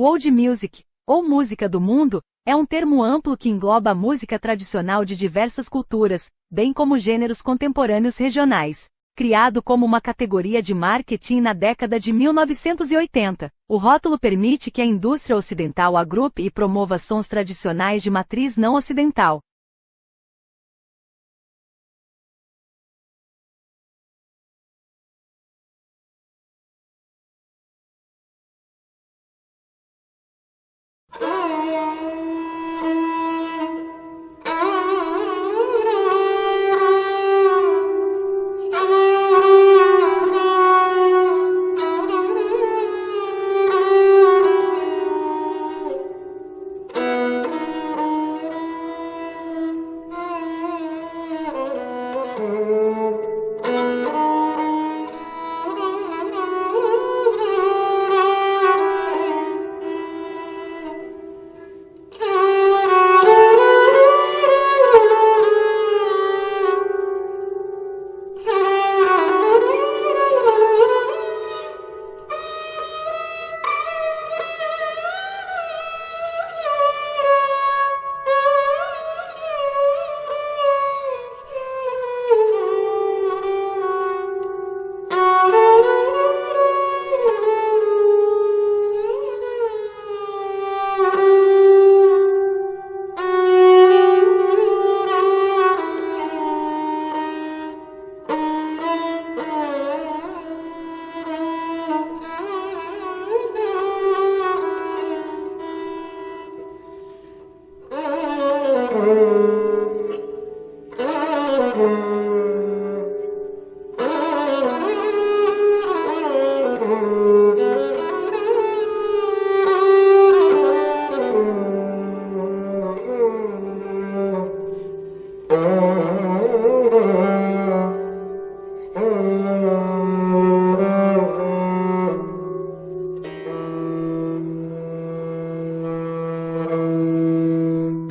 World Music, ou música do mundo, é um termo amplo que engloba a música tradicional de diversas culturas, bem como gêneros contemporâneos regionais. Criado como uma categoria de marketing na década de 1980, o rótulo permite que a indústria ocidental agrupe e promova sons tradicionais de matriz não ocidental.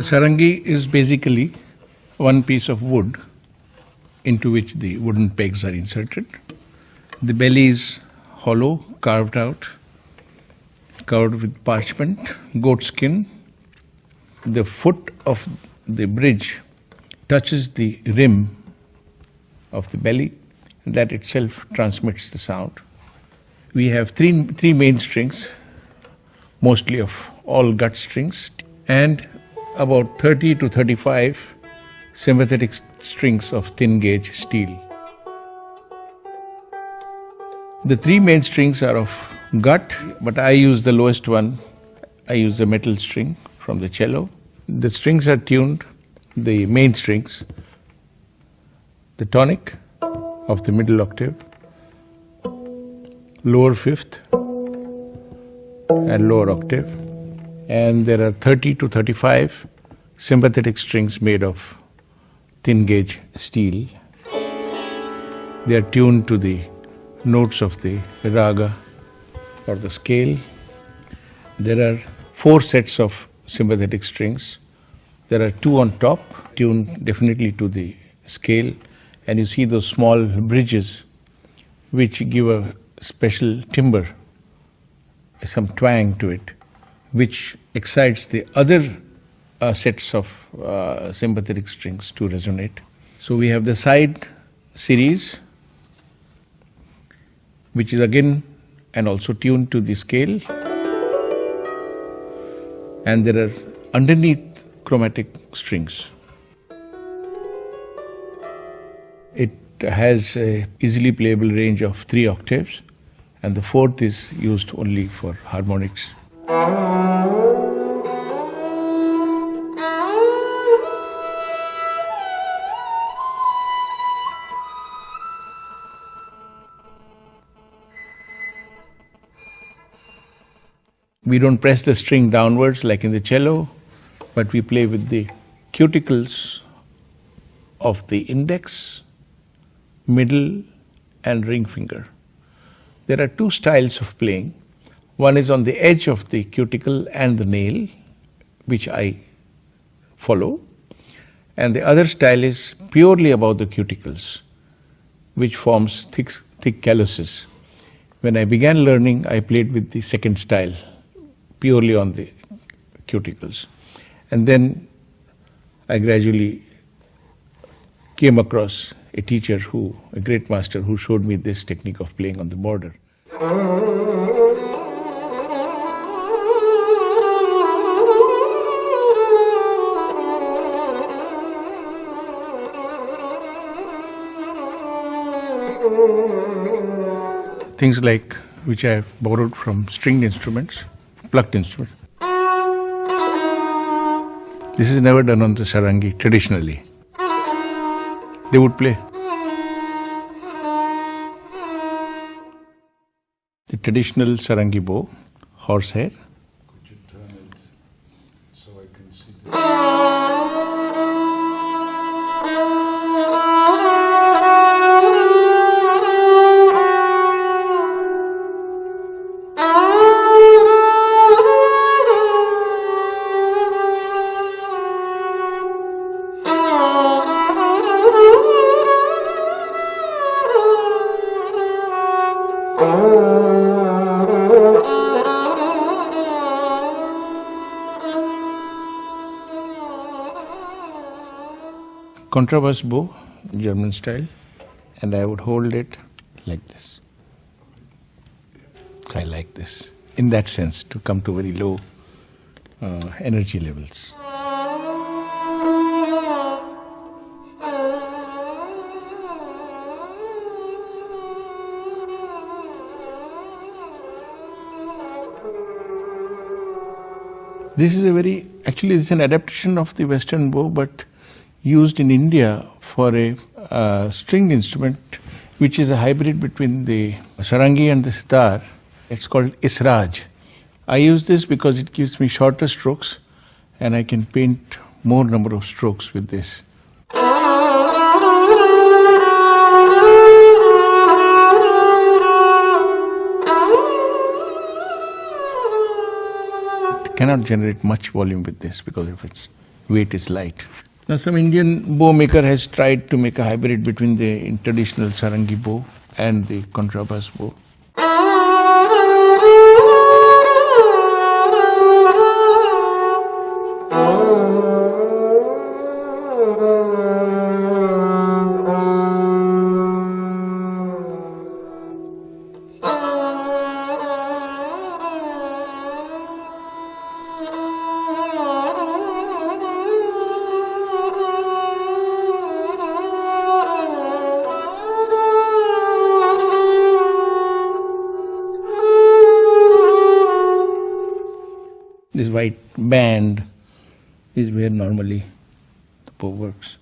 Sarangi is basically one piece of wood into which the wooden pegs are inserted. The belly is hollow, carved out, covered with parchment, goat skin. The foot of the bridge touches the rim of the belly, and that itself transmits the sound. We have three main strings, mostly of all gut strings, and about 30 to 35 sympathetic strings of thin gauge steel. The three main strings are of gut, but I use the lowest one. I use the metal string from the cello. The strings are tuned, the main strings, the tonic of the middle octave, lower fifth and lower octave. And there are 30 to 35 sympathetic strings made of thin gauge steel. They are tuned to the notes of the raga or the scale. There are 4 sets of sympathetic strings. There are 2 on top, tuned definitely to the scale, and you see those small bridges which give a special timbre, some twang to it, which excites the other sets of sympathetic strings to resonate. So we have the side series, which is again and also tuned to the scale, and there are underneath chromatic strings. It has a easily playable range of 3 octaves, and the 4th is used only for harmonics. We don't press the string downwards like in the cello, but we play with the cuticles of the index, middle and ring finger. There are 2 styles of playing. One is on the edge of the cuticle and the nail, which I follow, and the other style is purely above the cuticles, which forms thick calluses. When I began learning, I played with the second style, purely on the cuticles. And then I gradually came across a teacher a great master who showed me this technique of playing on the border. Things like which I have borrowed from stringed instruments, plucked instruments. This is never done on the sarangi traditionally. They would play. The traditional sarangi bow, horsehair. Could you turn it so I can see the... Contrabass bow, German style, and I would hold it like this. I like this, in that sense, to come to very low energy levels. This is actually it's an adaptation of the Western bow, but used in India for a stringed instrument, which is a hybrid between the sarangi and the sitar. It's called israj. I use this because it gives me shorter strokes and I can paint more number of strokes with this. It cannot generate much volume with this because of its weight is light. Now, some Indian bow maker has tried to make a hybrid between the traditional sarangi bow and the contrabass bow. This white band is where normally the bow works.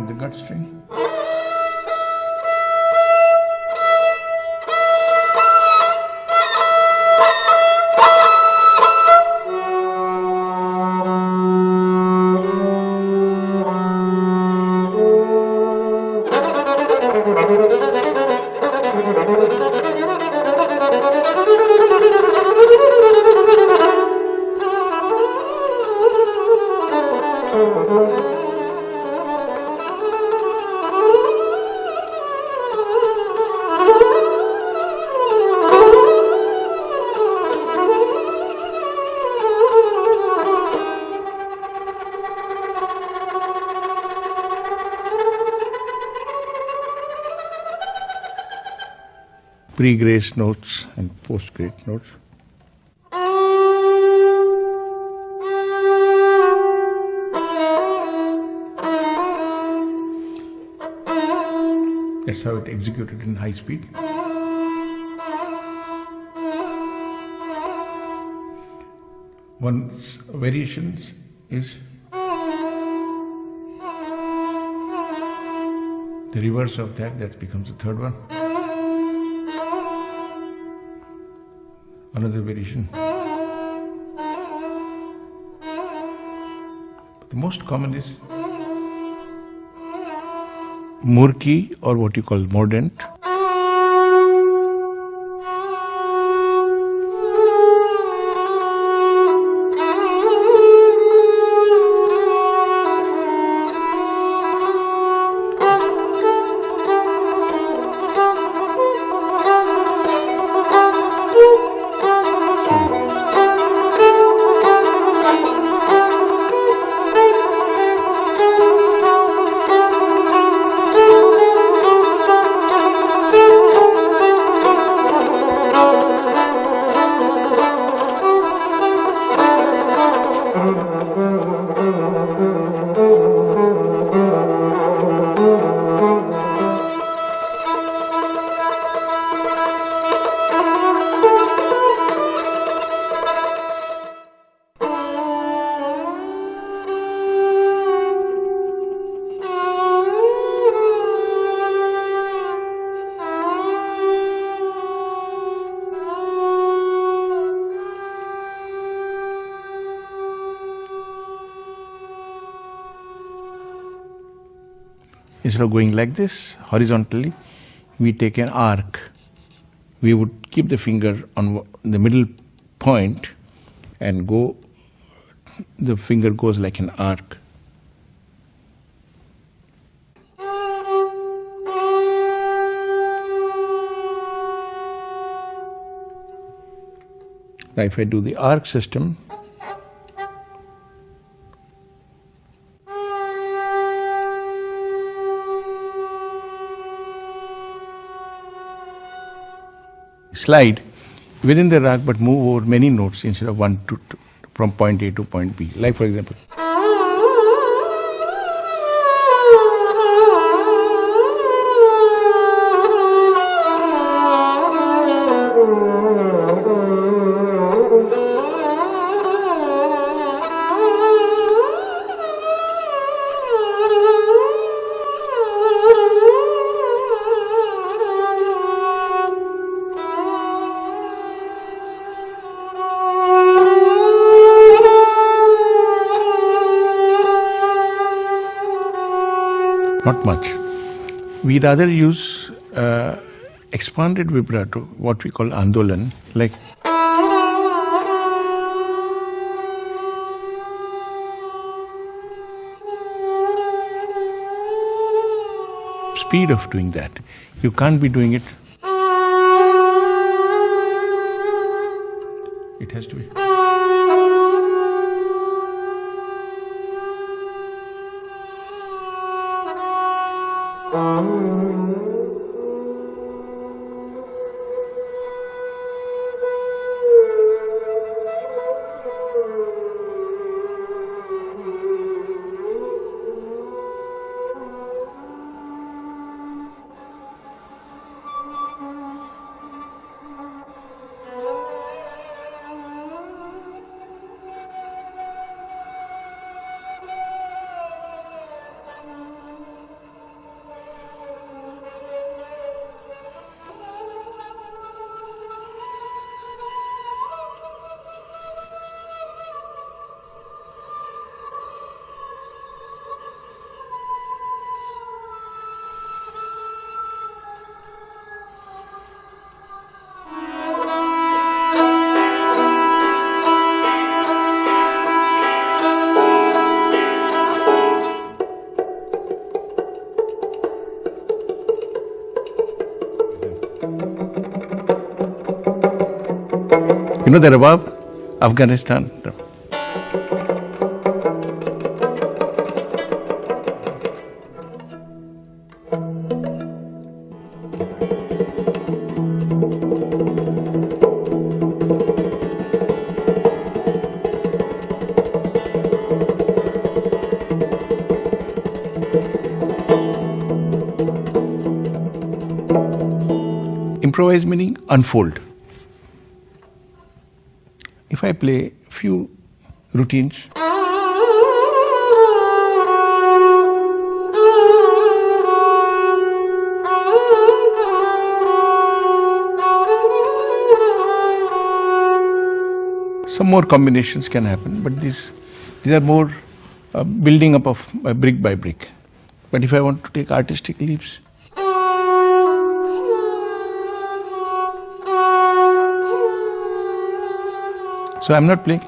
The gut string. Pre-grace notes and post-grace notes. That's how it executed in high speed. One variation The reverse of that becomes the third one. Another variation. But the most common is murki, or what you call mordant. Instead of going like this horizontally, we take an arc. We would keep the finger on the middle point and go, the finger goes like an arc. Now if I do the arc system, slide within the rag but move over many notes instead of one to from point A to point B. Like for example, not much. We rather use expanded vibrato, what we call andolan, like speed of doing that. You can't be doing it. It has to be. You know the Rabab? Afghanistan. Improvise meaning unfold. If I play few routines, some more combinations can happen, but these are more building up of brick by brick. But if I want to take artistic leaps, so I'm not playing.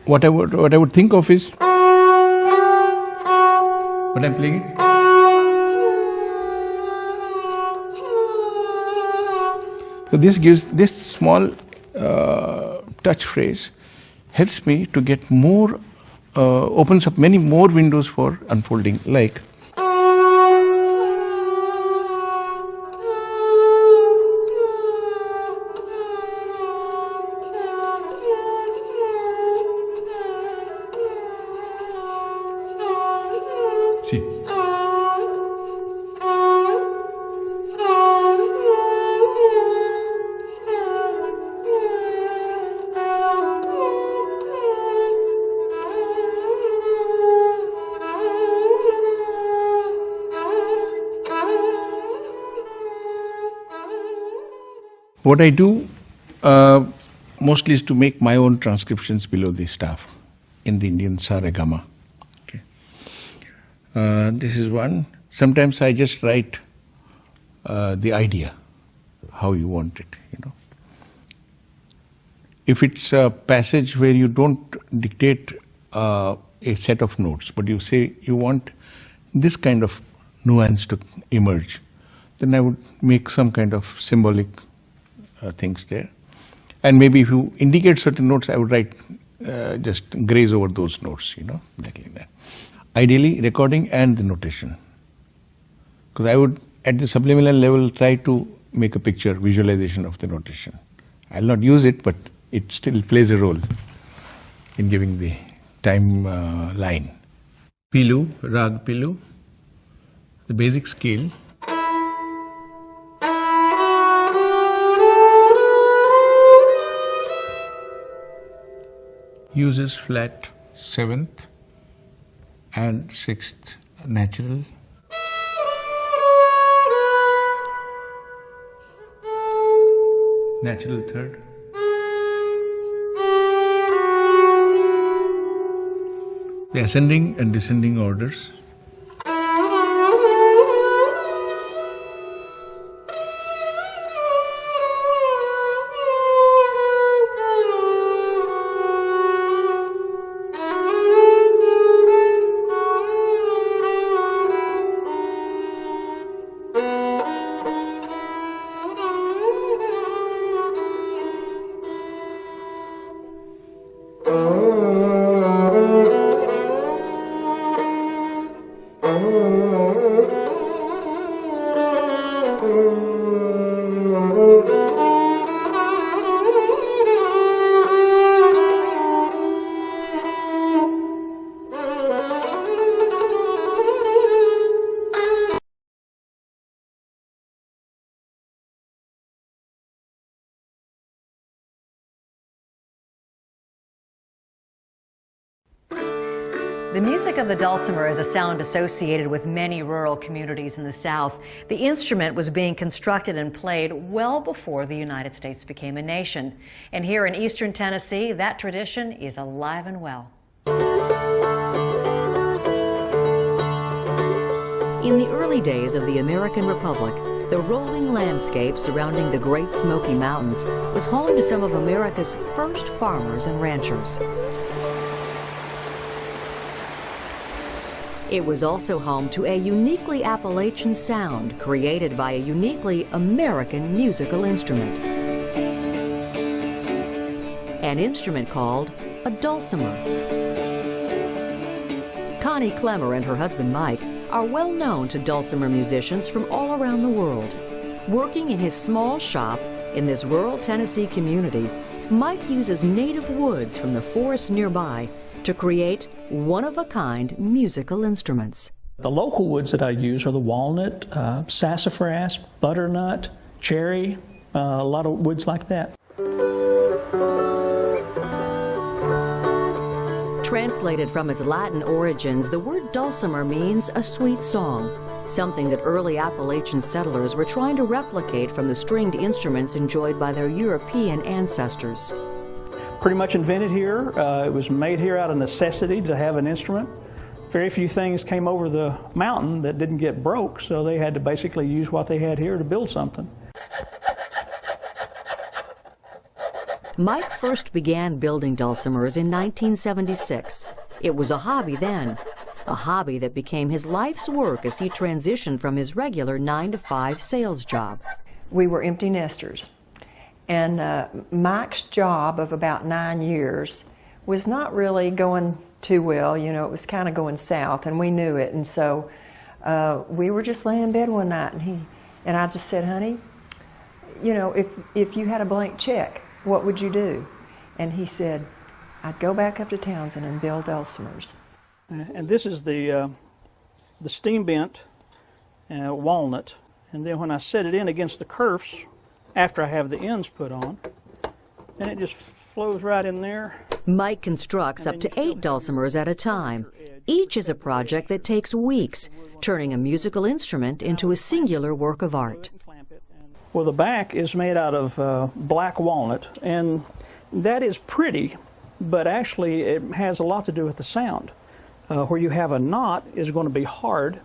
What I would think of is, but I'm playing it. So this small touch phrase helps me to get more, opens up many more windows for unfolding, like. See. What I do mostly is to make my own transcriptions below the staff in the Indian sa re ga ma. Okay. This is one. Sometimes I just write the idea, how you want it, you know. If it's a passage where you don't dictate a set of notes, but you say you want this kind of nuance to emerge, then I would make some kind of symbolic things there. And maybe if you indicate certain notes, I would write, just graze over those notes, you know, like that. Ideally, recording and the notation. Because I would, at the subliminal level, try to make a picture, visualization of the notation. I'll not use it, but it still plays a role in giving the time line. Pilu, rag pilu, the basic scale. Uses flat 7th and 6th natural. Natural 3rd. The ascending and descending orders. The music of the dulcimer is a sound associated with many rural communities in the South. The instrument was being constructed and played well before the United States became a nation. And here in eastern Tennessee, that tradition is alive and well. In the early days of the American Republic, the rolling landscape surrounding the Great Smoky Mountains was home to some of America's first farmers and ranchers. It was also home to a uniquely Appalachian sound created by a uniquely American musical instrument. An instrument called a dulcimer. Connie Clemmer and her husband Mike are well known to dulcimer musicians from all around the world. Working in his small shop in this rural Tennessee community, Mike uses native woods from the forest nearby to create one-of-a-kind musical instruments. The local woods that I use are the walnut, sassafras, butternut, cherry, a lot of woods like that. Translated from its Latin origins, the word dulcimer means a sweet song, something that early Appalachian settlers were trying to replicate from the stringed instruments enjoyed by their European ancestors. pretty much invented here. It was made here out of necessity to have an instrument. Very few things came over the mountain that didn't get broke, so they had to basically use what they had here to build something. Mike first began building dulcimers in 1976. It was a hobby then, a hobby that became his life's work as he transitioned from his regular 9-to-5 sales job. We were empty nesters, and Mike's job of about 9 years was not really going too well. You know, it was kind of going south, and we knew it. And so we were just laying in bed one night, and I just said, honey, you know, if you had a blank check, what would you do? And he said, I'd go back up to Townsend and build dulcimers. And this is the steam bent walnut. And then when I set it in against the kerfs, after I have the ends put on, and it just flows right in there. Mike constructs up to 8 dulcimers at a time. Each is a project that takes weeks, turning a musical instrument into a singular work of art. Well, the back is made out of black walnut, and that is pretty, but actually it has a lot to do with the sound. Where you have a knot is going to be hard,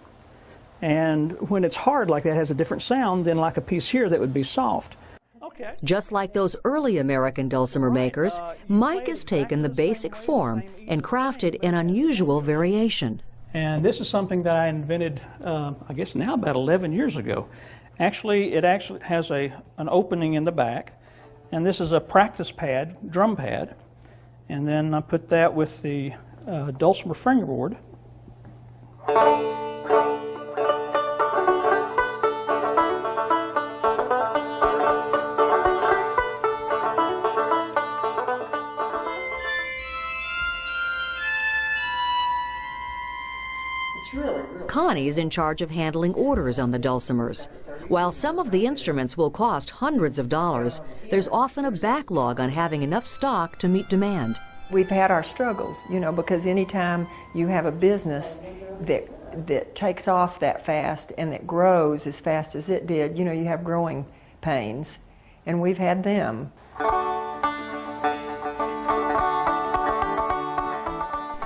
and when it's hard like that, it has a different sound than like a piece here that would be soft. Okay. Just like those early American dulcimer makers, Mike has taken the basic form and crafted an unusual variation. And this is something that I invented, I guess now about 11 years ago. Actually, it actually has an opening in the back, and this is a practice pad, drum pad, and then I put that with the dulcimer fingerboard. Connie's in charge of handling orders on the dulcimers. While some of the instruments will cost hundreds of dollars, there's often a backlog on having enough stock to meet demand. We've had our struggles, you know, because anytime you have a business that takes off that fast and that grows as fast as it did, you know, you have growing pains, and we've had them.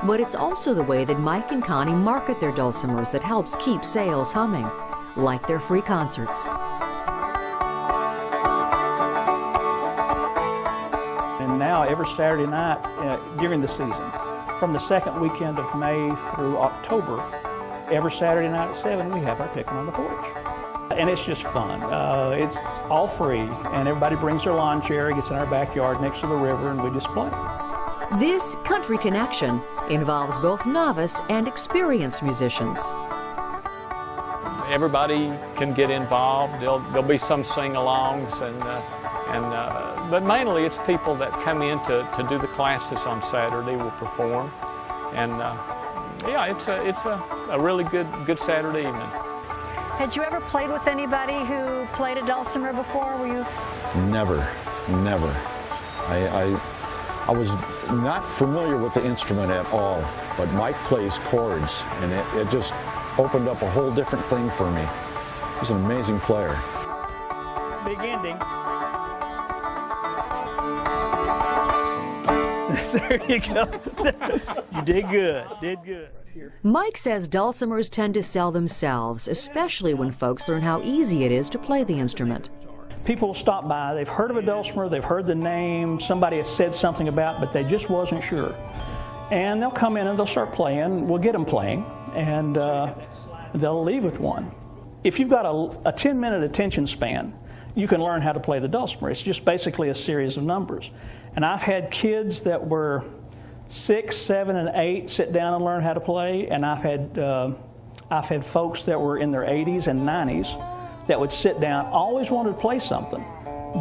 But it's also the way that Mike and Connie market their dulcimers that helps keep sales humming, like their free concerts. And now every Saturday night during the season, from the second weekend of May through October, every Saturday night at 7 we have our picking on the porch. And it's just fun. It's all free, and everybody brings their lawn chair, gets in our backyard next to the river, and we just play. This country connection involves both novice and experienced musicians. Everybody can get involved. There'll be some sing-alongs, but mainly it's people that come in to do the classes on Saturday will perform, and yeah, it's a really good Saturday evening. Had you ever played with anybody who played a dulcimer before? Were you? Never. I was not familiar with the instrument at all, but Mike plays chords, and it just opened up a whole different thing for me. He's an amazing player. Big ending. There you go. You did good. Here. Mike says dulcimers tend to sell themselves, especially when folks learn how easy it is to play the instrument. People stop by, they've heard of a dulcimer, they've heard the name, somebody has said something about it, but they just wasn't sure. And they'll come in and they'll start playing, we'll get them playing, and they'll leave with one. If you've got a 10-minute attention span, you can learn how to play the dulcimer. It's just basically a series of numbers. And I've had kids that were 6, 7, and 8 sit down and learn how to play, and I've had folks that were in their 80s and 90s that would sit down, always wanted to play something,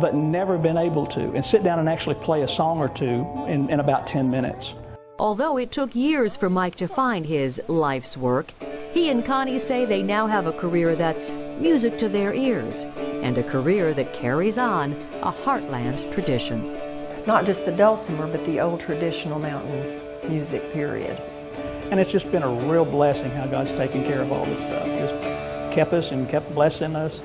but never been able to, and sit down and actually play a song or two in about 10 minutes. Although it took years for Mike to find his life's work, he and Connie say they now have a career that's music to their ears, and a career that carries on a heartland tradition. Not just the dulcimer, but the old traditional mountain music, period. And it's just been a real blessing how God's taken care of all this stuff. Just kept us and kept blessing us.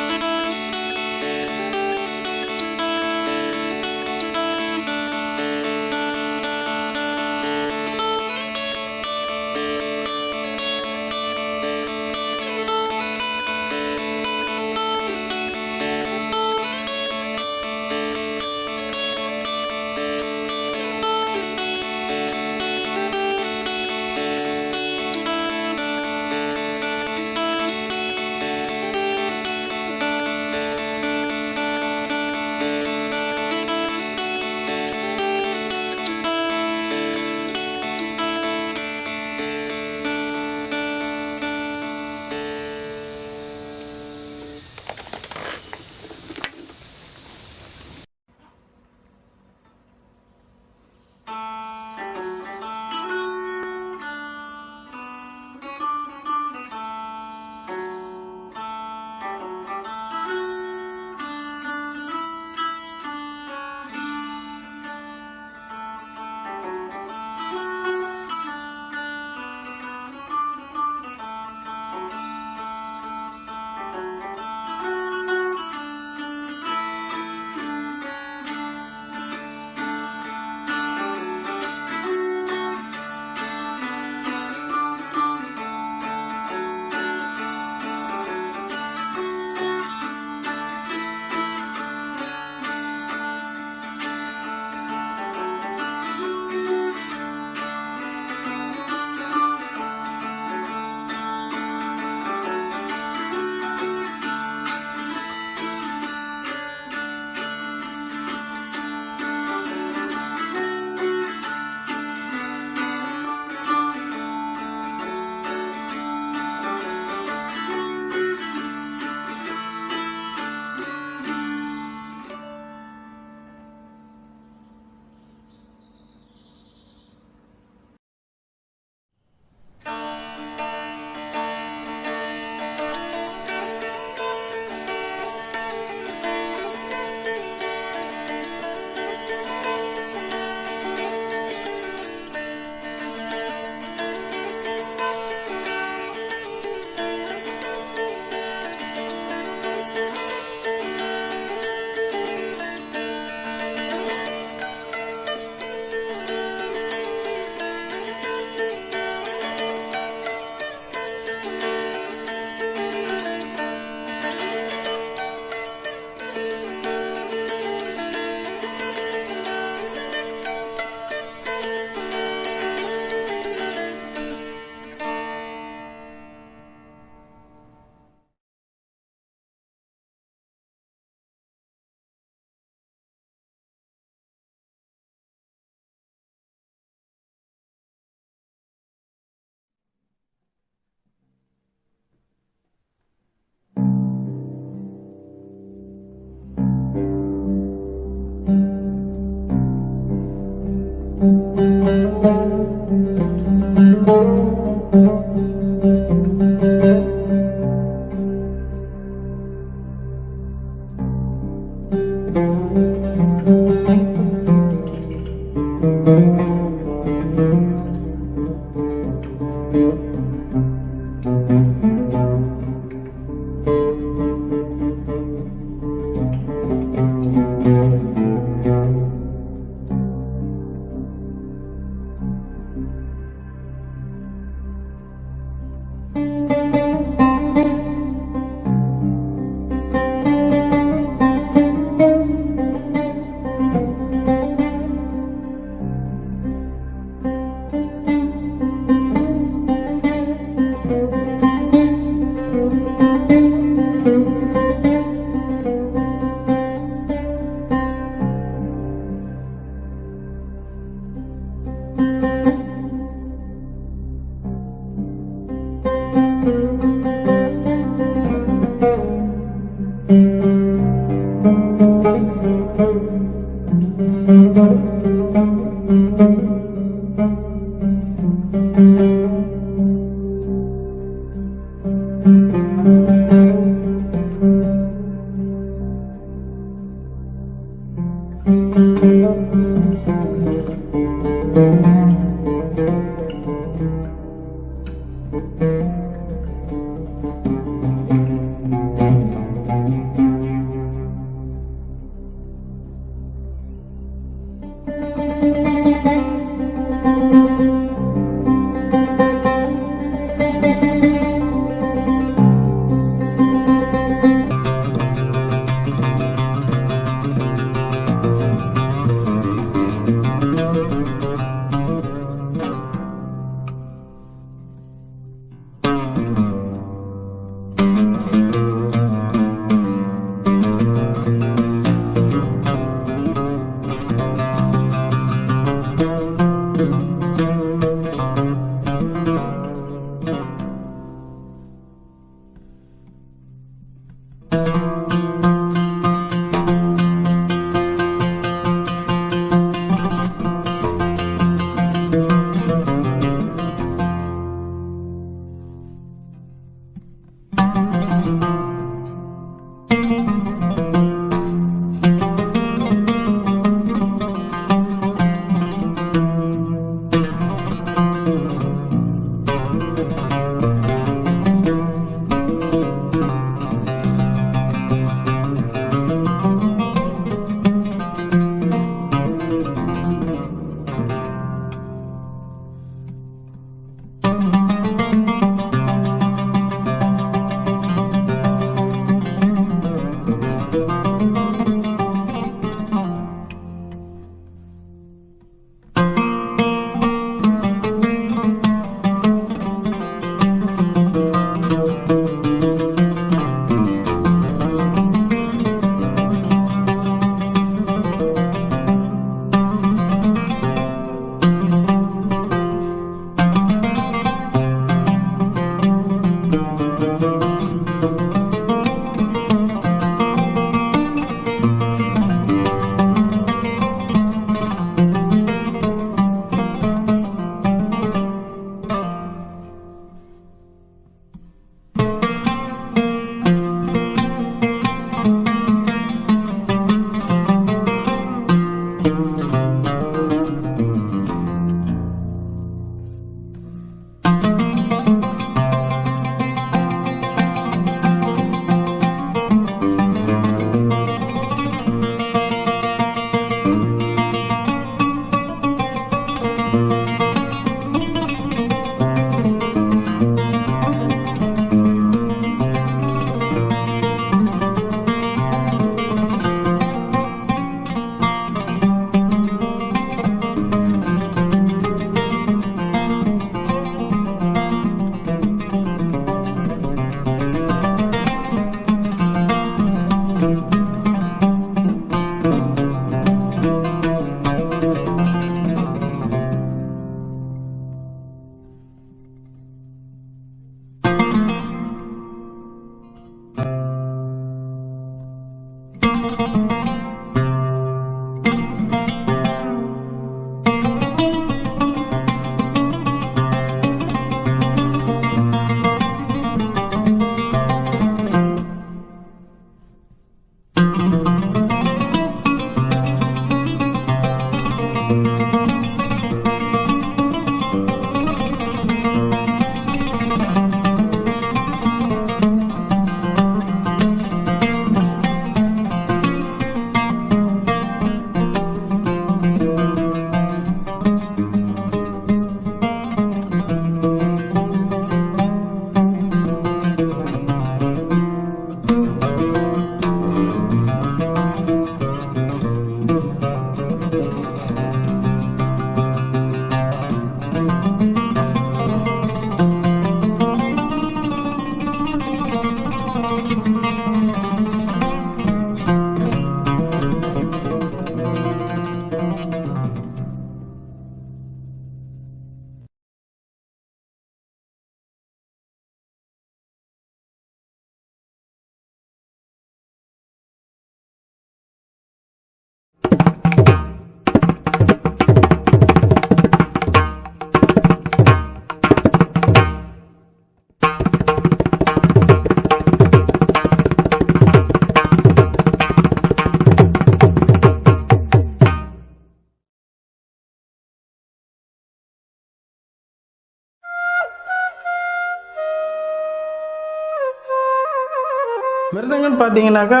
மிருதங்கன்னு பார்த்தீங்கன்னாக்கா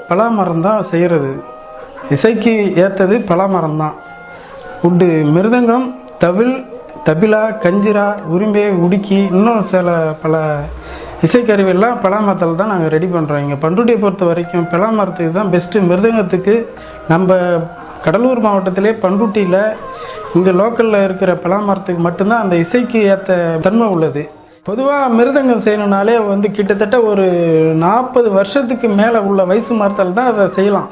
பலாமரம் தான் செய்கிறது. இசைக்கு ஏற்றது பலாமரம் தான். உண்டு மிருதங்கம், தவில், தபிலா, கஞ்சிரா, உரிம்பை, உடுக்கி, இன்னும் பல இசைக்கருவியெல்லாம் பலாமரத்தில் தான் நாங்கள் ரெடி பண்ணுறோம். இங்கே பண்ருட்டியை பொறுத்த வரைக்கும் பலாமரத்துக்கு தான் பெஸ்ட்டு. மிருதங்கத்துக்கு நம்ம கடலூர் மாவட்டத்திலே பண்ருட்டியில் இங்கே லோக்கலில் இருக்கிற பலாமரத்துக்கு மட்டும்தான் அந்த இசைக்கு ஏற்ற தன்மை உள்ளது. பொதுவாக மிருதங்கம் செய்யணுன்னாலே கிட்டத்தட்ட ஒரு 40 வருஷத்துக்கு மேலே உள்ள வயசு மரத்தில் தான் அதை செய்யலாம்.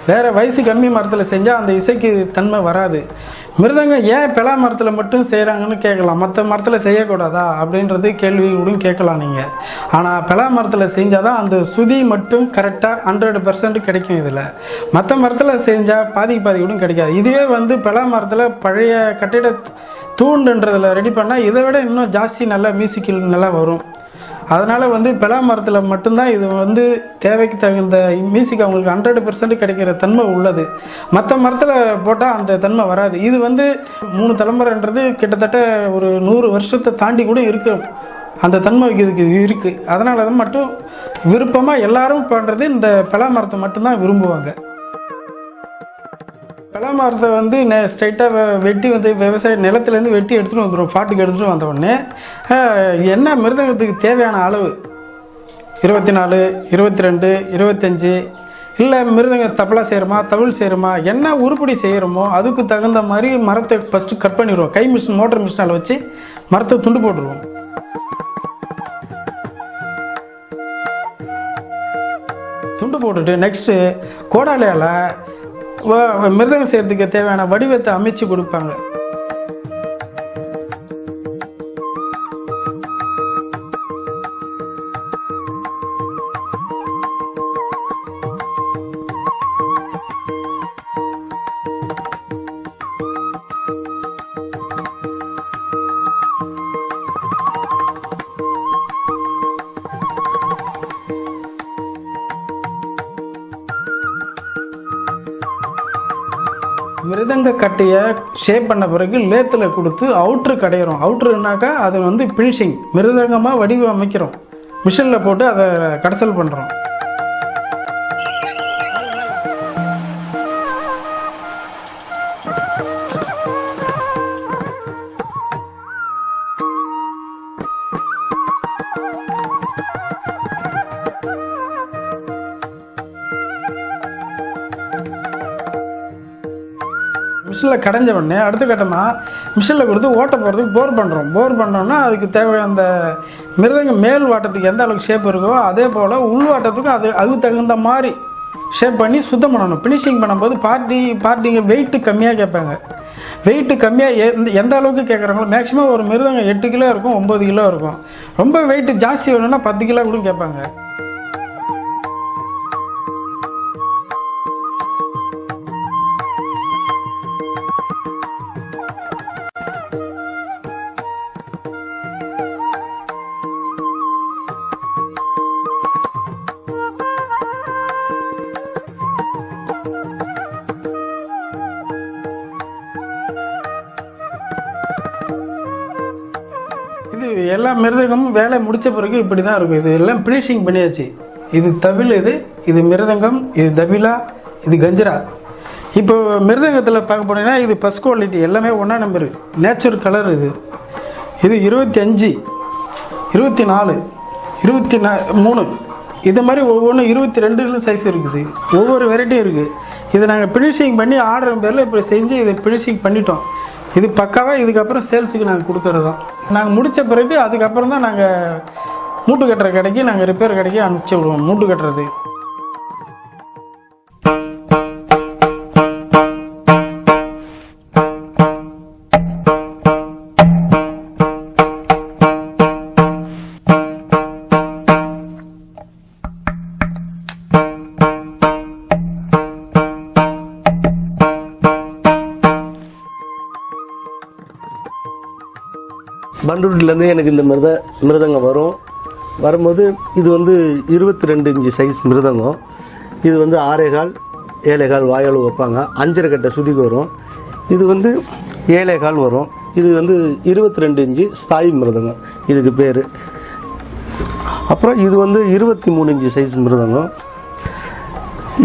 வேறு வயசு கம்மி மரத்தில் செஞ்சால் அந்த இசைக்கு தன்மை வராது. மிருதங்கம் ஏன் பலா மரத்தில் மட்டும் செய்கிறாங்கன்னு கேட்கலாம். மற்ற மரத்தில் செய்யக்கூடாதா அப்படின்றது கேள்வி கூட கேட்கலாம் நீங்கள். ஆனால் பலா மரத்தில் செஞ்சால் தான் அந்த சுதி மட்டும் கரெக்டாக 100% கிடைக்கும். இதில் மற்ற மரத்தில் செஞ்சால் பாதி கூட கிடைக்காது. இதுவே பலா மரத்தில் பழைய கட்டிட தூண்டுன்றதில் ரெடி பண்ணால் இதை விட இன்னும் ஜாஸ்தி நல்லா மியூசிக்கல் நல்லா வரும். அதனால் பலா மரத்தில் மட்டும்தான் இது தேவைக்கு தகுந்த மியூசிக் அவங்களுக்கு 100% கிடைக்கிற தன்மை உள்ளது. மற்ற மரத்தில் போட்டால் அந்த தன்மை வராது. இது 3 தலைமுறைன்றது கிட்டத்தட்ட ஒரு 100 வருஷத்தை தாண்டி கூட இருக்கு. அந்த தன்மை இதுக்கு இருக்குது. அதனால தான் மட்டும் விருப்பமாக எல்லாரும் பண்ணுறது இந்த பலா மரத்தை மட்டும்தான் விரும்புவாங்க. பலா மரத்தை ஸ்ட்ரைட்டாக வெட்டி விவசாய நிலத்துலேருந்து வெட்டி எடுத்துகிட்டு வந்துடும். பாட்டுக்கு எடுத்துகிட்டு வந்த உடனே என்ன மிருதங்கத்துக்கு தேவையான அளவு 24, 22, 25 இல்லை மிருதங்க தபலா செய்கிறோமா, தவில் செய்கிறோமா, என்ன உருப்படி செய்கிறோமோ அதுக்கு தகுந்த மாதிரி மரத்தை ஃபஸ்ட்டு கட் பண்ணிடுவோம். கை மிஷின், மோட்டர் மிஷினால் வச்சு மரத்தை துண்டு போட்டுருவோம். துண்டு போட்டுட்டு நெக்ஸ்ட்டு கோடாலையால் மிருதங்கம் செய்யறதுக்கு தேவையான வடிவத்தை அமைச்சு கொடுப்பாங்க. மிருதங்க கட்டையை ஷேப் பண்ண பிறகு லேத்தில் கொடுத்து அவுட்ரு கடையிறோம். அவுட்ருனாக்கா அது பினிஷிங் மிருதங்கமாக வடிவமைக்கிறோம். மிஷினில் போட்டு அதை கடைசல் பண்ணுறோம். மிஷினில் கடைஞ்ச உடனே அடுத்த கட்டமாக மிஷினில் கொடுத்து ஓட்ட போகிறதுக்கு போர் பண்ணுறோம். போர் பண்ணோன்னா அதுக்கு தேவை அந்த மிருதங்க மேல் வாட்டத்துக்கு எந்த அளவுக்கு ஷேப் இருக்கோ அதே போல் உள் வாட்டத்துக்கும் அதுக்கு தகுந்த மாதிரி ஷேப் பண்ணி சுத்தம் பண்ணணும். ஃபினிஷிங் பண்ணும்போது பார்ட்டிங்க வெயிட்டு கம்மியாக கேட்பாங்க. வெயிட்டு கம்மியாக எந்த அளவுக்கு கேட்குறாங்களோ மேக்ஸிமம் ஒரு மிருதங்க 8 கிலோ இருக்கும், 9 கிலோ இருக்கும். ரொம்ப வெயிட்டு ஜாஸ்தி வேணும்னா 10 கிலோ கூட கேட்பாங்க. இது எல்லா மிருதங்கமும் வேலை முடித்த பிறகு இப்படி தான் இருக்கும். இது எல்லாம் ஃபினிஷிங் பண்ணியாச்சு. இது தவில், இது மிருதங்கம், இது தபிலா, இது கஞ்சிரா. இப்போ மிருதங்கத்தில் பார்க்க போனீங்கன்னா இது ஃபஸ்ட் குவாலிட்டி எல்லாமே 1 நம்பரு நேச்சுரல் கலர். இது 25, 24, 23 இது மாதிரி ஒவ்வொன்றும் 22 சைஸ் இருக்குது. ஒவ்வொரு வெரைட்டியும் இருக்குது. இதை நாங்கள் ஃபினிஷிங் பண்ணி ஆர்டர் பேரில் இப்போ செஞ்சு இதை ஃபினிஷிங் பண்ணிட்டோம். இது பக்காவாக இதுக்கப்புறம் சேல்ஸுக்கு நாங்கள் கொடுக்கறது தான். நாங்கள் முடித்த பிறகு அதுக்கப்புறம் தான் நாங்கள் மூட்டு கட்டுற கடைக்கு நாங்கள் ரிப்பேர் கடைக்கு அனுப்பிச்சி விடுவோம். மூட்டு கட்டுறது பண்ருட்டிலேருந்து எனக்கு இந்த மிருதங்கம் வரும்போது இது வந்து 22 இன்ச்சு சைஸ் மிருதங்கம். இது வந்து 6.25 7.25 வாயால் வைப்பாங்க. 5.5 கட்ட சுதிக்கு வரும். இது வந்து 7.25 வரும். இது வந்து 22 இன்ச்சு ஸ்தாயி மிருதங்கம் இதுக்கு பேர். அப்புறம் இது வந்து 23 இன்ச்சு சைஸ் மிருதங்கம்.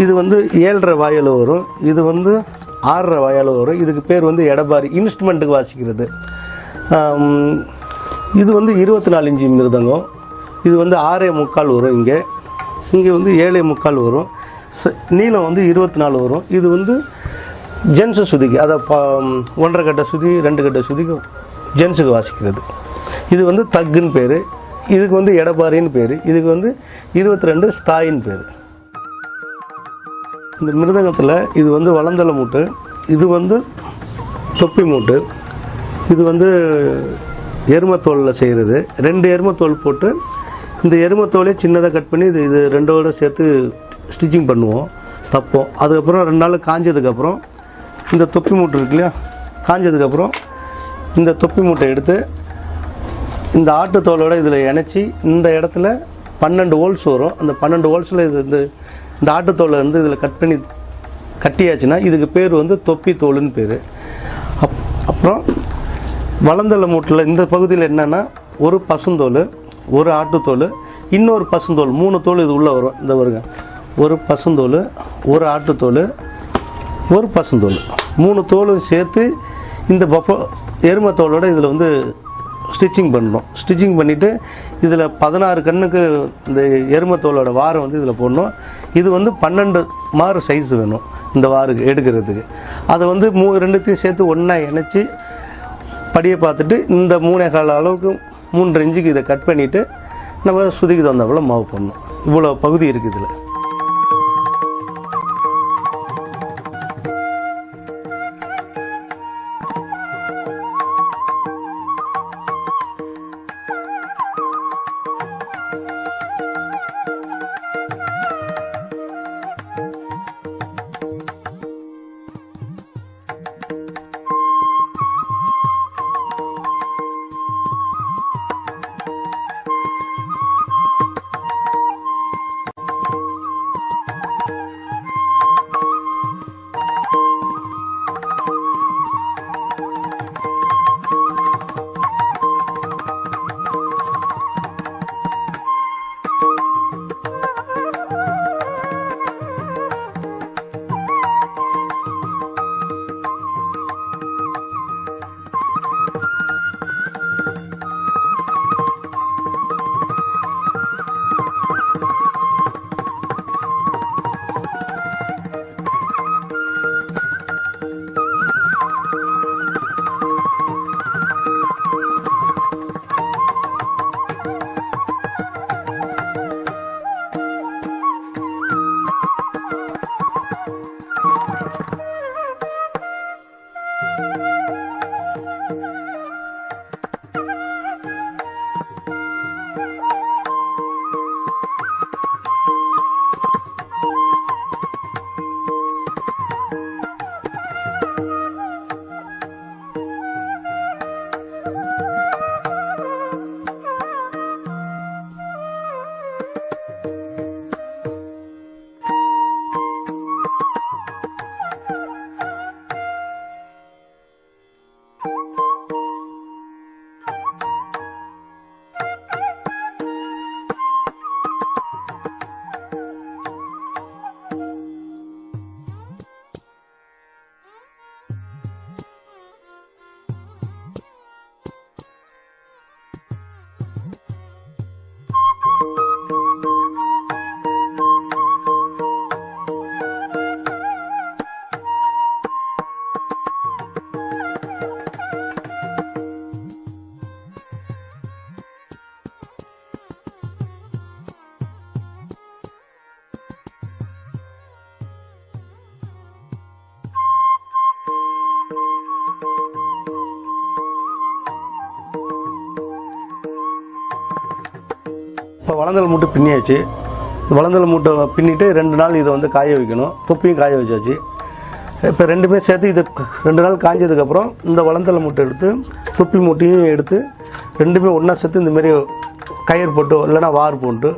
இது வந்து 7.5 வாயால் வரும். இது வந்து 6.5 வாயால் வரும். இதுக்கு பேர் வந்து எடபாரி, இன்ஸ்ட்ருமெண்ட்டுக்கு வாசிக்கிறது. இது வந்து 24 இன்ச்சு மிருதங்கம். இது வந்து 6.25 வரும். இங்கே வந்து 7.25 வரும். நீளம் வந்து 24 வரும். இது வந்து ஜென்ஸு சுதிக்கு, அதை 1.5 கட்ட சுதி 2 கட்ட சுதிக்கு ஜென்ஸுக்கு வாசிக்கிறது. இது வந்து தக்குன்னு பேர். இதுக்கு வந்து எடபாரின்னு பேர். இதுக்கு வந்து 22 ஸ்தாயின்னு பேர். இந்த மிருதங்கத்தில் இது வந்து வளந்தலை மூட்டு, இது வந்து தொப்பி மூட்டு, இது வந்து எருமத்தோலில் செய்கிறது. 2 எருமத்தோல் போட்டு இந்த எருமத்தோலே சின்னதாக கட் பண்ணி இது ரெண்டோட சேர்த்து ஸ்டிச்சிங் பண்ணுவோம், தப்போம். அதுக்கப்புறம் 2 நாள் காஞ்சதுக்கப்புறம் இந்த தொப்பி மூட்டை இருக்கு இல்லையா, காஞ்சதுக்கப்புறம் இந்த தொப்பி மூட்டை எடுத்து இந்த ஆட்டுத்தோலோட இதில் இணைச்சி இந்த இடத்துல 12 ஹோல்ஸ் வரும். அந்த 12 ஹோல்ஸில் இந்த ஆட்டுத்தோலை வந்து இதில் கட் பண்ணி கட்டியாச்சுன்னா இதுக்கு பேர் வந்து தொப்பி தோலுன்னு பேர். அப்புறம் வளந்தலை மூட்டில் இந்த பகுதியில் என்னென்னா ஒரு பசுந்தோல், ஒரு ஆட்டுத்தோல், இன்னொரு பசுந்தோல், 3 தோல் இது உள்ளே வரும். இந்த வருங்க, ஒரு பசுந்தோல், ஒரு ஆட்டுத்தோல், ஒரு பசுந்தோல், 3 தோலும் சேர்த்து இந்த எருமத்தோலோட இதில் வந்து ஸ்டிச்சிங் பண்ணணும். ஸ்டிச்சிங் பண்ணிவிட்டு இதில் 16 கண்ணுக்கு இந்த எருமத்தோலோட வாரம் வந்து இதில் போடணும். இது வந்து 12 மாறு சைஸ் வேணும் இந்த வாருக்கு எடுக்கிறதுக்கு. அதை வந்து ரெண்டுத்தையும் சேர்த்து ஒன்றா இணைச்சி படியை பார்த்துட்டு இந்த 3.25 அளவுக்கு 3 இன்ச்சுக்கு இதை கட் பண்ணிவிட்டு நம்ம சுதிக்கு தகுந்தாப்புல மாவு பண்ணணும். இவ்வளோ பகுதி இருக்குது இதில். இப்போ வளந்தலை மூட்டை பின்னியாச்சு. வளந்தலை மூட்டை பின்னிட்டு 2 நாள் இதை வந்து காய வைக்கணும். தொப்பியும் காய வச்சாச்சு. இப்போ ரெண்டுமே சேர்த்து இது 2 நாள் காஞ்சதுக்கப்புறம் இந்த வளந்தலை மூட்டை எடுத்து தொப்பி மூட்டையும் எடுத்து ரெண்டுமே ஒன்றா சேர்த்து இந்தமாரி கயிறு போட்டு இல்லைன்னா வார் போட்டு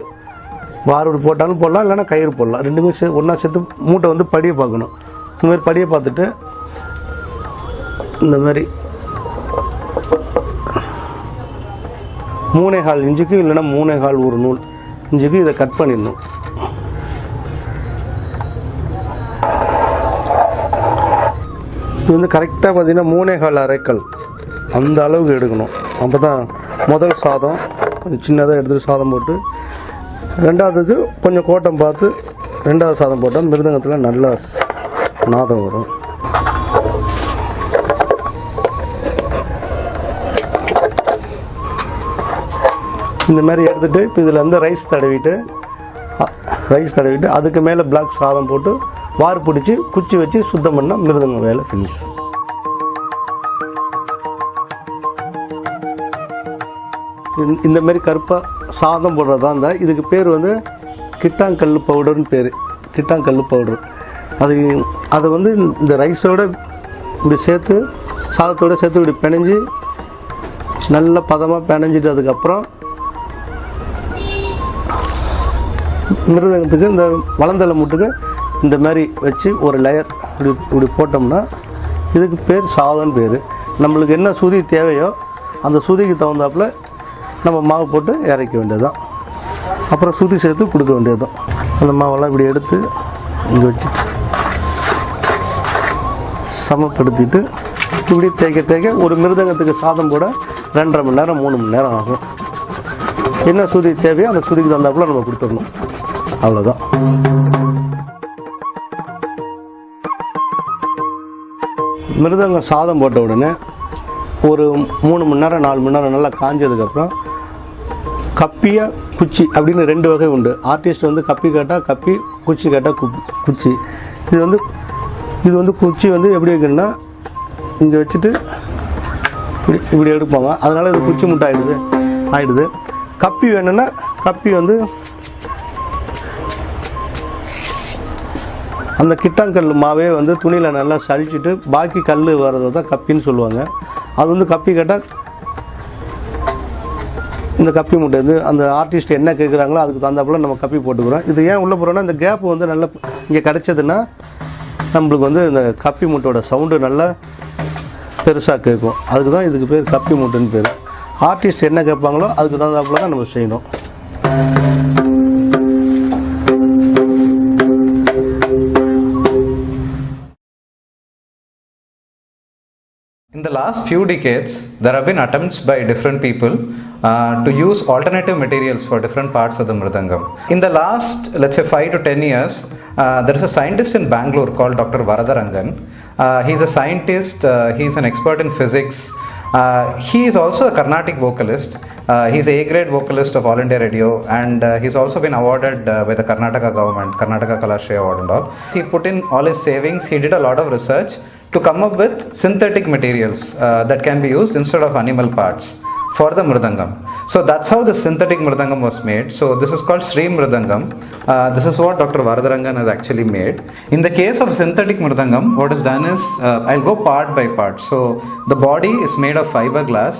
வார் போட்டாலும் போடலாம், இல்லைன்னா கயிறு போடலாம். ரெண்டுமே ஒன்றா சேர்த்து மூட்டை வந்து படியை பார்க்கணும். இந்தமாரி படியை பார்த்துட்டு இந்த மாதிரி 3.25 இன்ச்சுக்கு இல்லைன்னா 3.25 ஒரு நூல் இன்ச்சுக்கு இதை கட் பண்ணிடணும். இது வந்து கரெக்டாக பார்த்தீங்கன்னா 3.25 அரைக்கல் அந்த அளவுக்கு எடுக்கணும். அப்போ தான் முதல் சாதம் கொஞ்சம் சின்னதாக எடுத்துகிட்டு சாதம் போட்டு, ரெண்டாவதுக்கு கொஞ்சம் கோட்டம் பார்த்து ரெண்டாவது சாதம் போட்டால் மிருதங்கத்தில் நல்லா நாதம் வரும். இந்த மாதிரி எடுத்துகிட்டு இப்போ இதில் வந்து ரைஸ் தடவிட்டு அதுக்கு மேலே பிளாக் சாதம் போட்டு வார் பிடிச்சி குச்சி வச்சு சுத்தம் பண்ணால் மிருதங்க வேலை ஃபினிஷ். இந்த மாதிரி கருப்பாக சாதம் போடுறது தான் இருந்தால் இதுக்கு பேர் வந்து கிட்டாங்கல் பவுடர்னு பேர். கிட்டாங்கல் பவுடர் அதை வந்து இந்த ரைஸோடு இப்படி சேர்த்து சாதத்தோடு சேர்த்து இப்படி பிணைஞ்சி நல்ல பதமாக பிணைஞ்சிட்டு அதுக்கப்புறம் மிருதங்கத்துக்கு இந்த வளந்தலை முட்டுக்கு இந்த மாதிரி வச்சு ஒரு லேயர் இப்படி போட்டோம்னா இதுக்கு பேர் சாதம்னு பேர். நம்மளுக்கு என்ன சுதி தேவையோ அந்த சுதிக்கு தகுந்தாப்புல நம்ம மாவு போட்டு இறக்க வேண்டியது தான். அப்புறம் சுதி சேர்த்து கொடுக்க வேண்டியது தான். அந்த மாவெல்லாம் இப்படி எடுத்து இங்கே வச்சு சமப்படுத்திட்டு இப்படி தேய்க்க ஒரு மிருதங்கத்துக்கு சாதம் போட 2.5 மணி நேரம் 3 மணி நேரம் ஆகும். என்ன சுதி தேவையோ அந்த சுதிக்கு தகுந்தாப்புல நம்ம கொடுத்துடணும். அவ்வளோதான். மிருதங்கம் சாதம் போட்ட உடனே ஒரு 3 மணி நேரம் 4 மணி நேரம் நல்லா காஞ்சதுக்கப்புறம் கப்பியா குச்சி அப்படின்னு 2 வகை உண்டு. ஆர்டிஸ்ட் வந்து கப்பி கேட்டால் கப்பி, குச்சி கேட்டால் குச்சி. இது வந்து குச்சி வந்து எப்படி இருக்குன்னா இங்கே வச்சுட்டு இப்படி எடுப்பாங்க. அதனால் இது குச்சி முட்டை ஆயிடுது. கப்பி வேணும்னா கப்பி வந்து அந்த கிட்டாங்கல் மாவே வந்து துணியில் நல்லா சளிச்சிட்டு பாக்கி கல் வர்றதை தான் கப்பின்னு சொல்லுவாங்க. அது வந்து கப்பி கேட்டால் இந்த கப்பி முட்டை வந்து அந்த ஆர்டிஸ்ட் என்ன கேட்குறாங்களோ அதுக்கு தகுந்தாப்புல நம்ம கப்பி போட்டுக்கிறோம். இது ஏன் உள்ளே போகிறோன்னா இந்த கேப் வந்து நல்லா இங்கே கிடச்சதுன்னா நம்மளுக்கு வந்து இந்த கப்பி முட்டையோட சவுண்டு நல்லா பெருசாக கேட்கும். அதுக்கு தான் இதுக்கு பேர் கப்பி முட்டைன்னு பேர். ஆர்டிஸ்ட் என்ன கேட்பாங்களோ அதுக்கு தகுந்தாப்புல தான் நம்ம செய்யணும். In the last few decades, there have been attempts by different people to use alternative materials for different parts of the mridangam. In the last, let's say 5 to 10 years, there is a scientist in Bangalore called Dr. Varadarangan. He's a scientist, he's an expert in physics. He is also a Carnatic vocalist. He's a A-grade vocalist of All India Radio, and he's also been awarded by the Karnataka government, Karnataka Kalashree Award and all. He put in all his savings, he did a lot of research to come up with synthetic materials that can be used instead of animal parts for the mridangam. So that's how the synthetic mridangam was made. So this is called Sri Mridangam. This is what Dr. Varadarangan has actually made. In the case of synthetic mridangam, what is done is, I'll go part by part. So the body is made of fiberglass,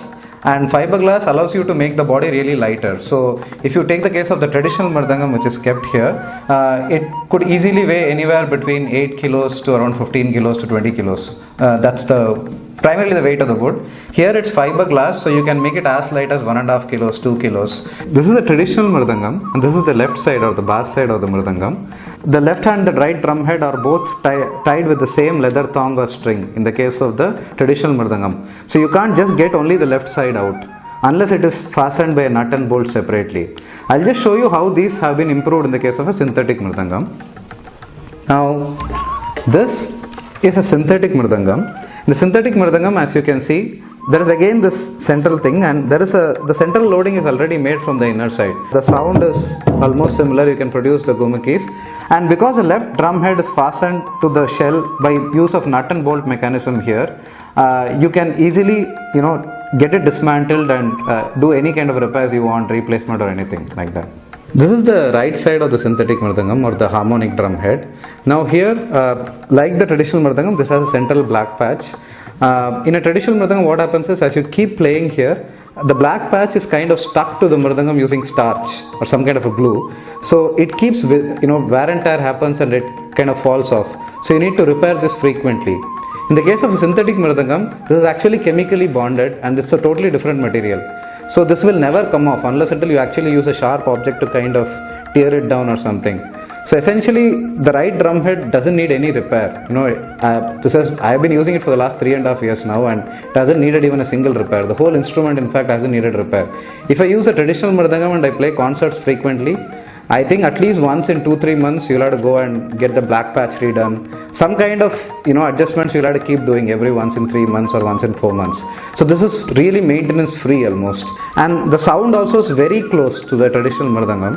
and fiberglass allows you to make the body really lighter. So if you take the case of the traditional mridangam which is kept here, it could easily weigh anywhere between 8 kilos to around 15 kilos to 20 kilos. That's primarily the weight of the wood. Here it's fiberglass, so you can make it as light as 1.5 kilos, 2 kilos. This is the traditional mridangam, and this is the left side or the bass side of the mridangam. The left hand, the right drum head are both tied with the same leather thong or string in the case of the traditional mridangam. So you can't just get only the left side out unless it is fastened by a nut and bolt separately. I'll just show you how these have been improved in the case of a synthetic mridangam. Now, this is a synthetic mridangam. The synthetic mridangam, as you can see, there is again this central thing, and the central loading is already made from the inner side. The sound is almost similar. You can produce the gumukis, and because the left drum head is fastened to the shell by use of nut and bolt mechanism here, you can easily get it dismantled and do any kind of repairs you want, replacement or anything like that. This is the right side of the synthetic mridangam or the harmonic drum head. Now here, like the traditional mridangam, this has a central black patch. In a traditional mridangam, what happens is as you keep playing here, the black patch is kind of stuck to the mridangam using starch or some kind of a glue. So it keeps, wear and tear happens and it kind of falls off. So you need to repair this frequently. In the case of a synthetic mridangam, this is actually chemically bonded and it's a totally different material. So this will never come off unless until you actually use a sharp object to kind of tear it down or something. So essentially, the right drum head doesn't need any repair. I've been using it for the last 3.5 years now, and it hasn't needed even a single repair. The whole instrument, in fact, hasn't needed repair. If I use a traditional mridangam and I play concerts frequently, I think at least once in 2-3 months you'll have to go and get the black patch redone. Some kind of adjustments you'll have to keep doing every once in 3 months or once in 4 months. So this is really maintenance free almost. And the sound also is very close to the traditional mridangam.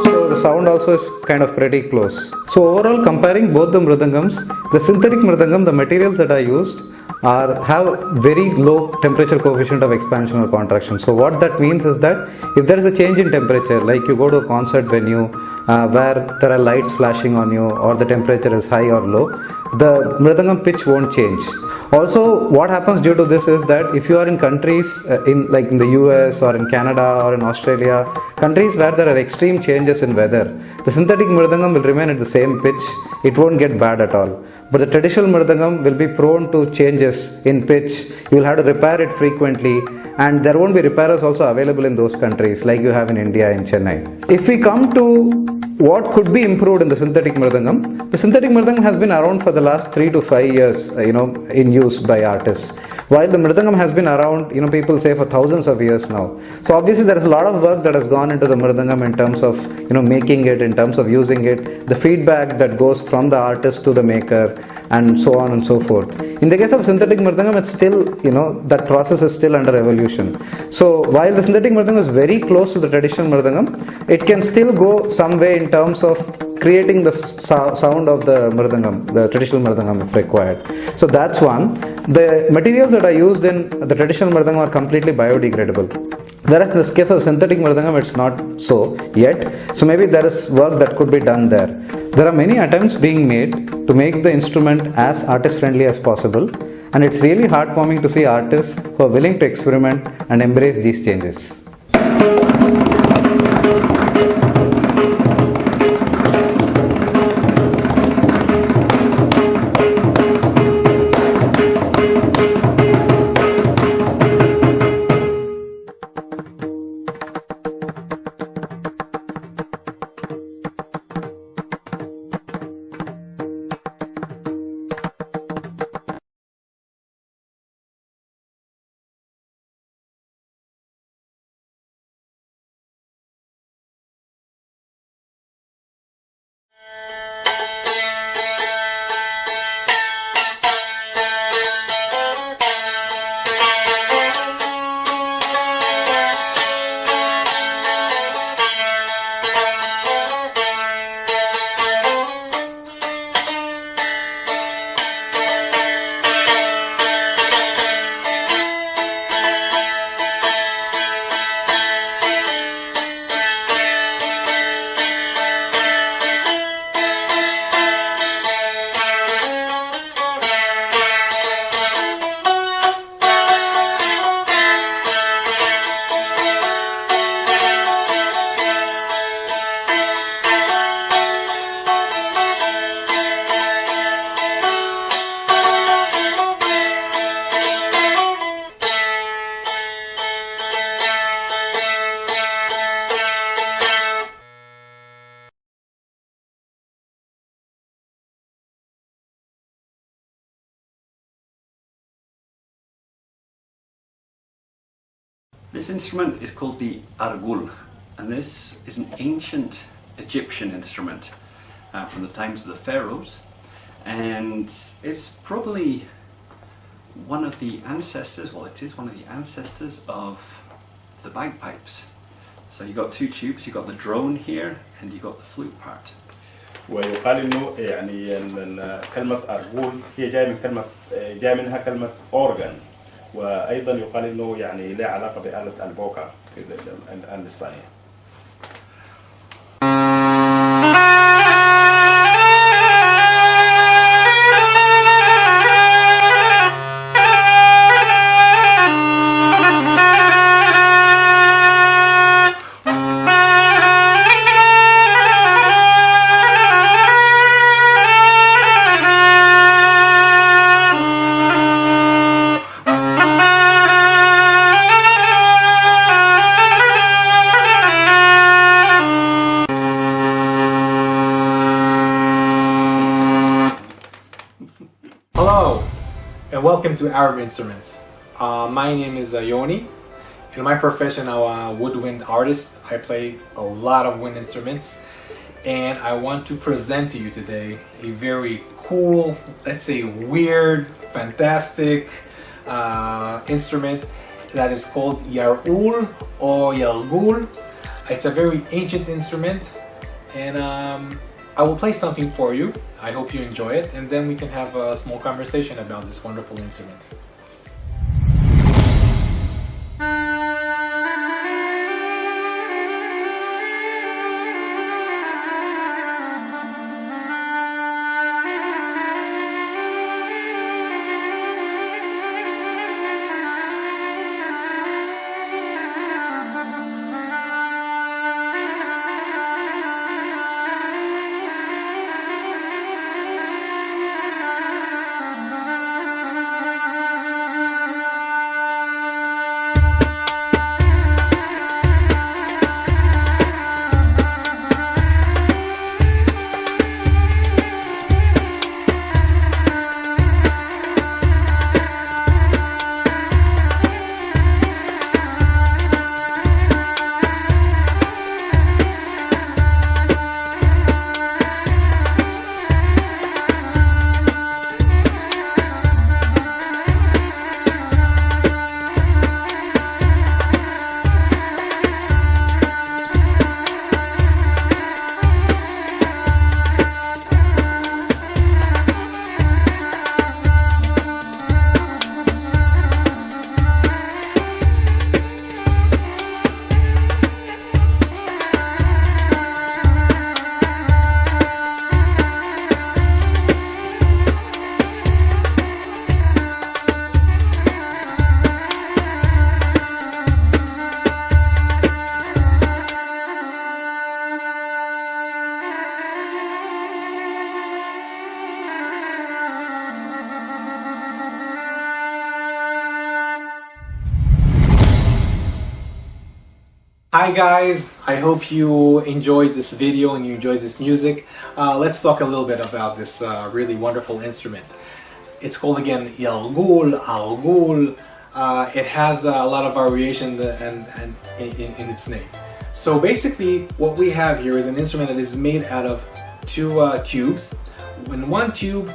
So the sound also is kind of pretty close. So overall, comparing both the mridangams, the synthetic mridangam, the materials that I used have very low temperature coefficient of expansion or contraction. So what that means is that if there is a change in temperature, like you go to a concert venue where there are lights flashing on you or the temperature is high or low, the mridangam pitch won't change. Also, what happens due to this is that if you are in countries like in the US or in Canada or in Australia, countries where there are extreme changes in weather, the synthetic mridangam will remain at the same pitch. It won't get bad at all. But the traditional mridangam will be prone to changes in pitch. You will have to repair it frequently, and there won't be repairers also available in those countries like you have in India, in Chennai. If we come to what could be improved in the synthetic mridangam, the synthetic mridangam has been around for the last 3 to 5 years, in use by artists. While the mridangam has been around, people say for thousands of years now. So obviously there is a lot of work that has gone into the mridangam in terms of, making it, in terms of using it, the feedback that goes from the artist to the maker, and so on and so forth. In the case of synthetic mridangam, it's still, that process is still under evolution. So while the synthetic mridangam is very close to the traditional mridangam, it can still go some way in terms of creating the sound of the mridangam, the traditional mridangam if required. So that's one. The materials that are used in the traditional mridangam are completely biodegradable. Whereas in this case of synthetic mridangam, it's not so yet. So maybe there is work that could be done there. There are many attempts being made to make the instrument as artist friendly as possible. And it's really heartwarming to see artists who are willing to experiment and embrace these changes. This instrument is called the argul, and this is an ancient Egyptian instrument from the times of the pharaohs, and it's probably one of the ancestors, well it is one of the ancestors of the bagpipes. So you've got two tubes, you've got the drone here and you've got the flute part. ويقال انه يعني كلمة أرجول هي جاية من كلمة جاية منها كلمة أورغان، وأيضا يقال انه يعني له علاقة بآلة البوكا في الآلة الإسبانية. to Arab Instruments. My name is Yoni. In my profession, I'm a woodwind artist. I play a lot of wind instruments, and I want to present to you today a very cool, let's say weird, fantastic instrument that is called yar'ul or yargul. It's a very ancient instrument, and I will play something for you. I hope you enjoy it, and then we can have a small conversation about this wonderful instrument. Hi guys, I hope you enjoyed this video and you enjoyed this music. Let's talk a little bit about this really wonderful instrument. It's called again yargul, argul. It has a lot of variation in its name. So basically what we have here is an instrument that is made out of two tubes. In one tube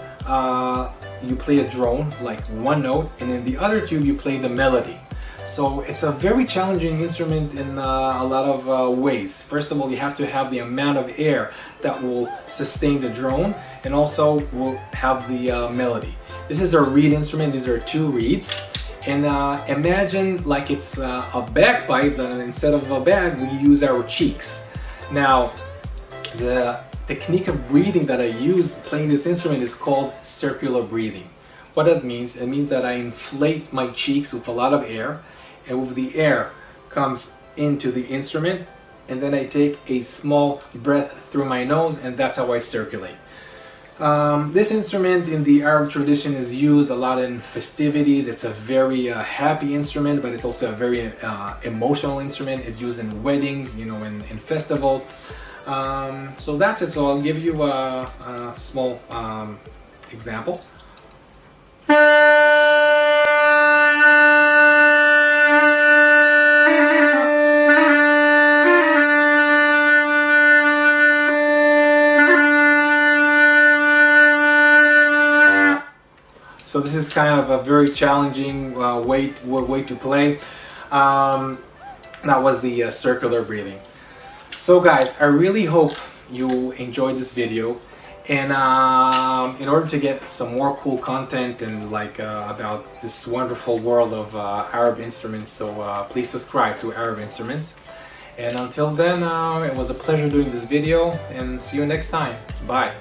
you play a drone, like one note, and in the other tube you play the melody. So it's a very challenging instrument in a lot of ways. First of all, you have to have the amount of air that will sustain the drone, and also will have the melody. This is a reed instrument. These are two reeds, and imagine like it's a bagpipe, and instead of a bag we use our cheeks. Now the technique of breathing that I use playing this instrument is called circular breathing. What that means, it means that I inflate my cheeks with a lot of air, and with the air comes into the instrument, and then I take a small breath through my nose, and that's how I circulate. This instrument in the Arab tradition is used a lot in festivities. It's a very happy instrument, but it's also a very emotional instrument. It's used in weddings, you know, in festivals. So that's it. So I'll give you a small example. So this is kind of a very challenging way to play. That was the circular breathing. So guys, I really hope you enjoyed this video, and in order to get some more cool content and like about this wonderful world of Arab instruments, so please subscribe to Arab Instruments. And until then, it was a pleasure doing this video, and see you next time. Bye.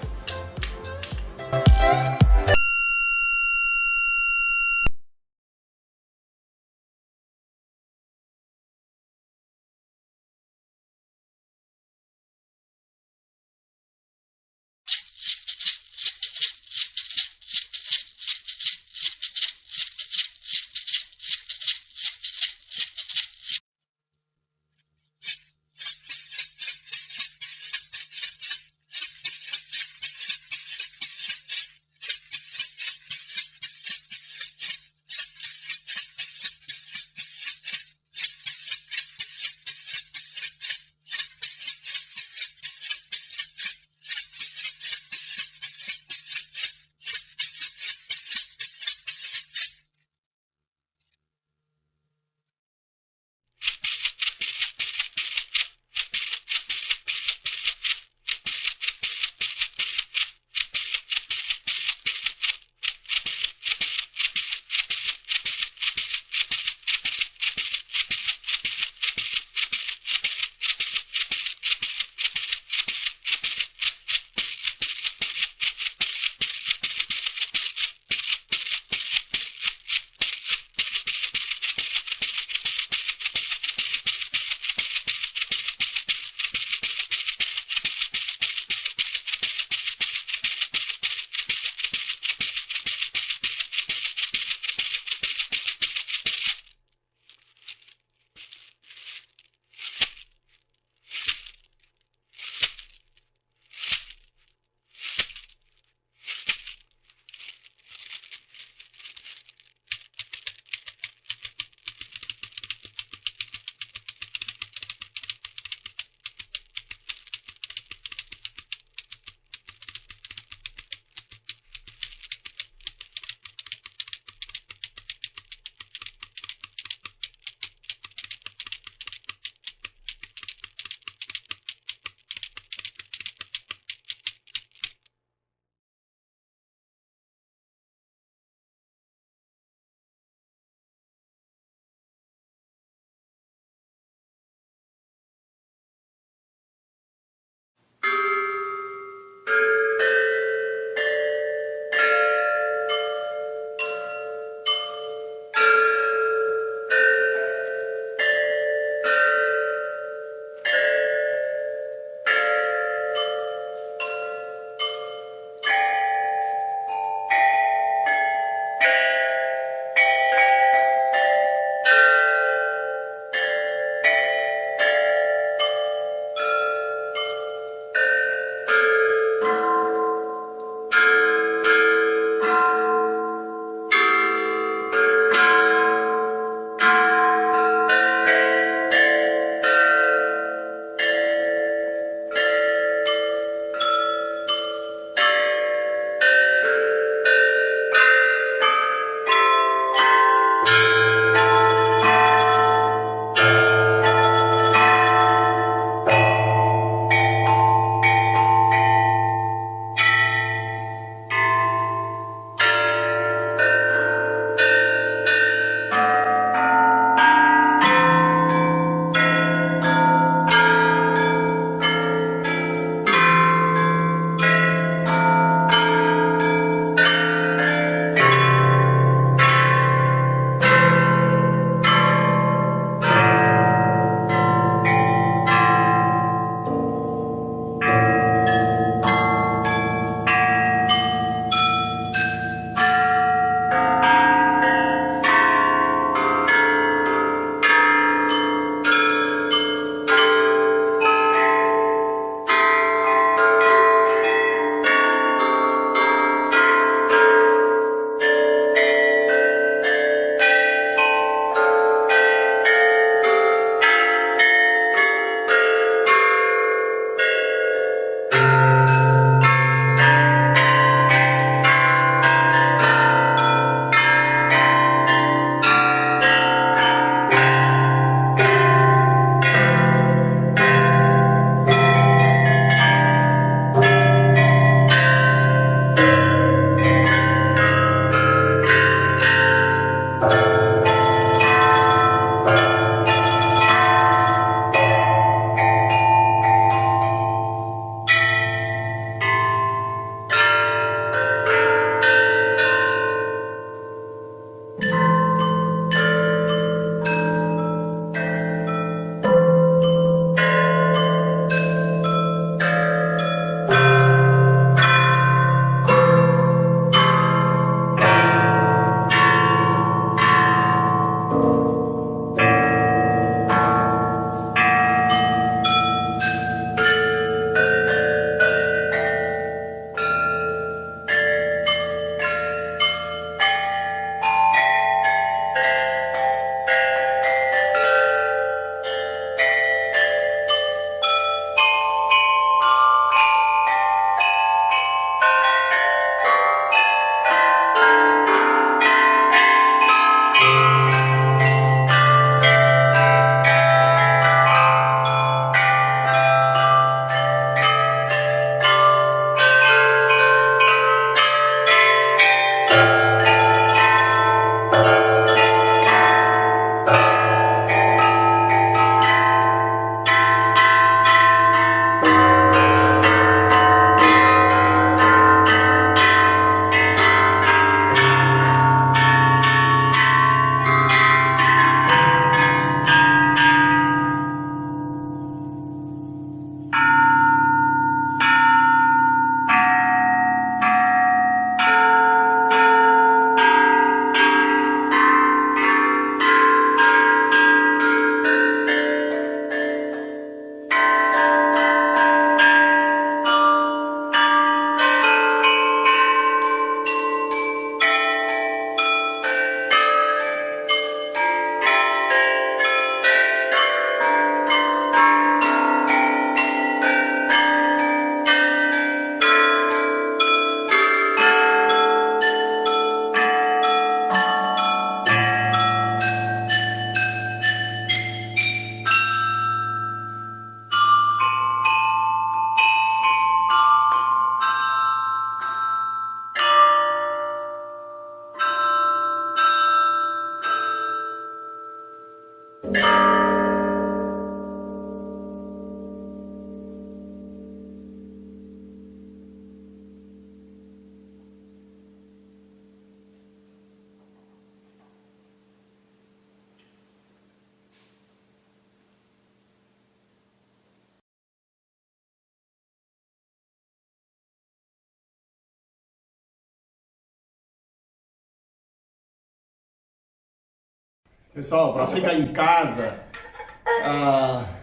Pessoal, para ficar em casa,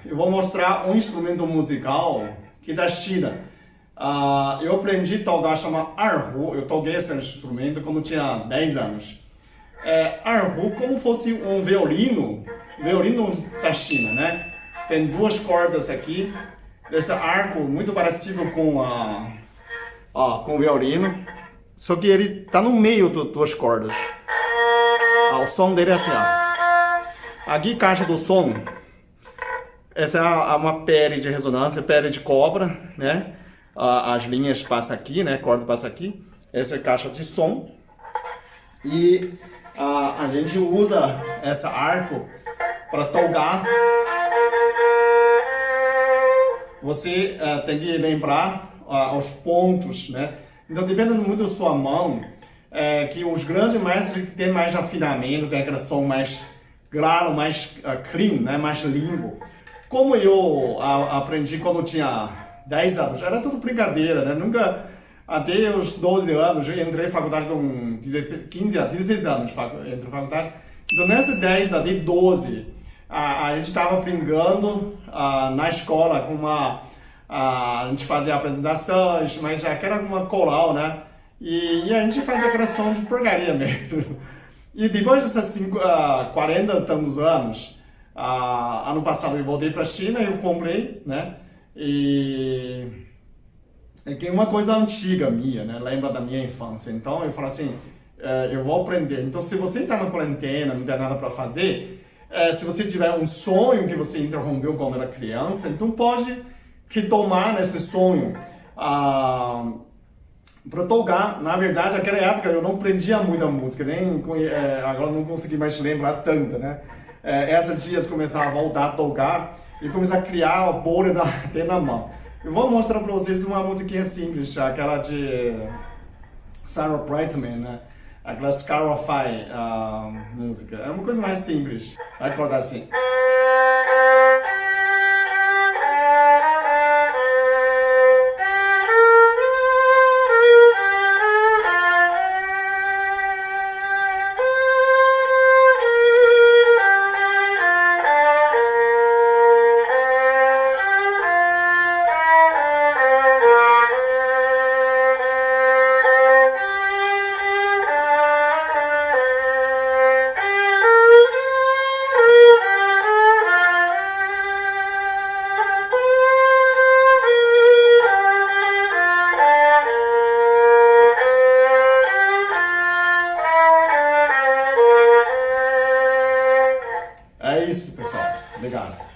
eu vou mostrar um instrumento musical que é da China. Eu aprendi a tocar, chama erhu. Eu toquei esse instrumento quando tinha 10 anos. Erhu como fosse um violino da China, né? Tem duas cordas aqui, esse arco muito parecido com o violino, só que ele tá no meio das duas cordas. O som dele é assim, ó. Aqui, caixa do som. Essa é uma pele de ressonância, pele de cobra, né? As linhas passam aqui, né? A corda passa aqui. Essa é a caixa de som. E a gente usa esse arco para tocar. Você tem que lembrar os pontos, né? Então, dependendo muito da sua mão, que os grandes mestres têm mais afinamento, tem aquele som mais claro, mais clean, né? Mais limpo. Como eu aprendi quando tinha 10 anos, era tudo brincadeira, né? Nunca, até os 12 anos, eu entrei em faculdade com 16 anos, entrei em faculdade. Então, nesse 10 até 12, a gente estava brincando na escola com a gente fazia apresentações, mas aquela uma coral, né? E a gente fazia aquela som de porcaria mesmo. E depois desses 40 e tantos anos, ano passado eu voltei para a China, eu comprei, né? E que é uma coisa antiga minha, né? Lembra da minha infância. Então eu falo assim, eu vou aprender. Então se você está na quarentena, não tem nada para fazer, se você tiver um sonho que você interrompeu quando era criança, então pode retomar esse sonho para tocar. Na verdade, naquela época eu não aprendia muita música, nem agora não consegui mais lembrar tanta, né? Esses dias começar a voltar a tocar e começar a criar a bolha até na mão. Eu vou mostrar para vocês uma musiquinha simples, aquela de Sarah Brightman, né? Aquela Scarify música. É uma coisa mais simples. Vai acordar assim. É isso, pessoal. Obrigado.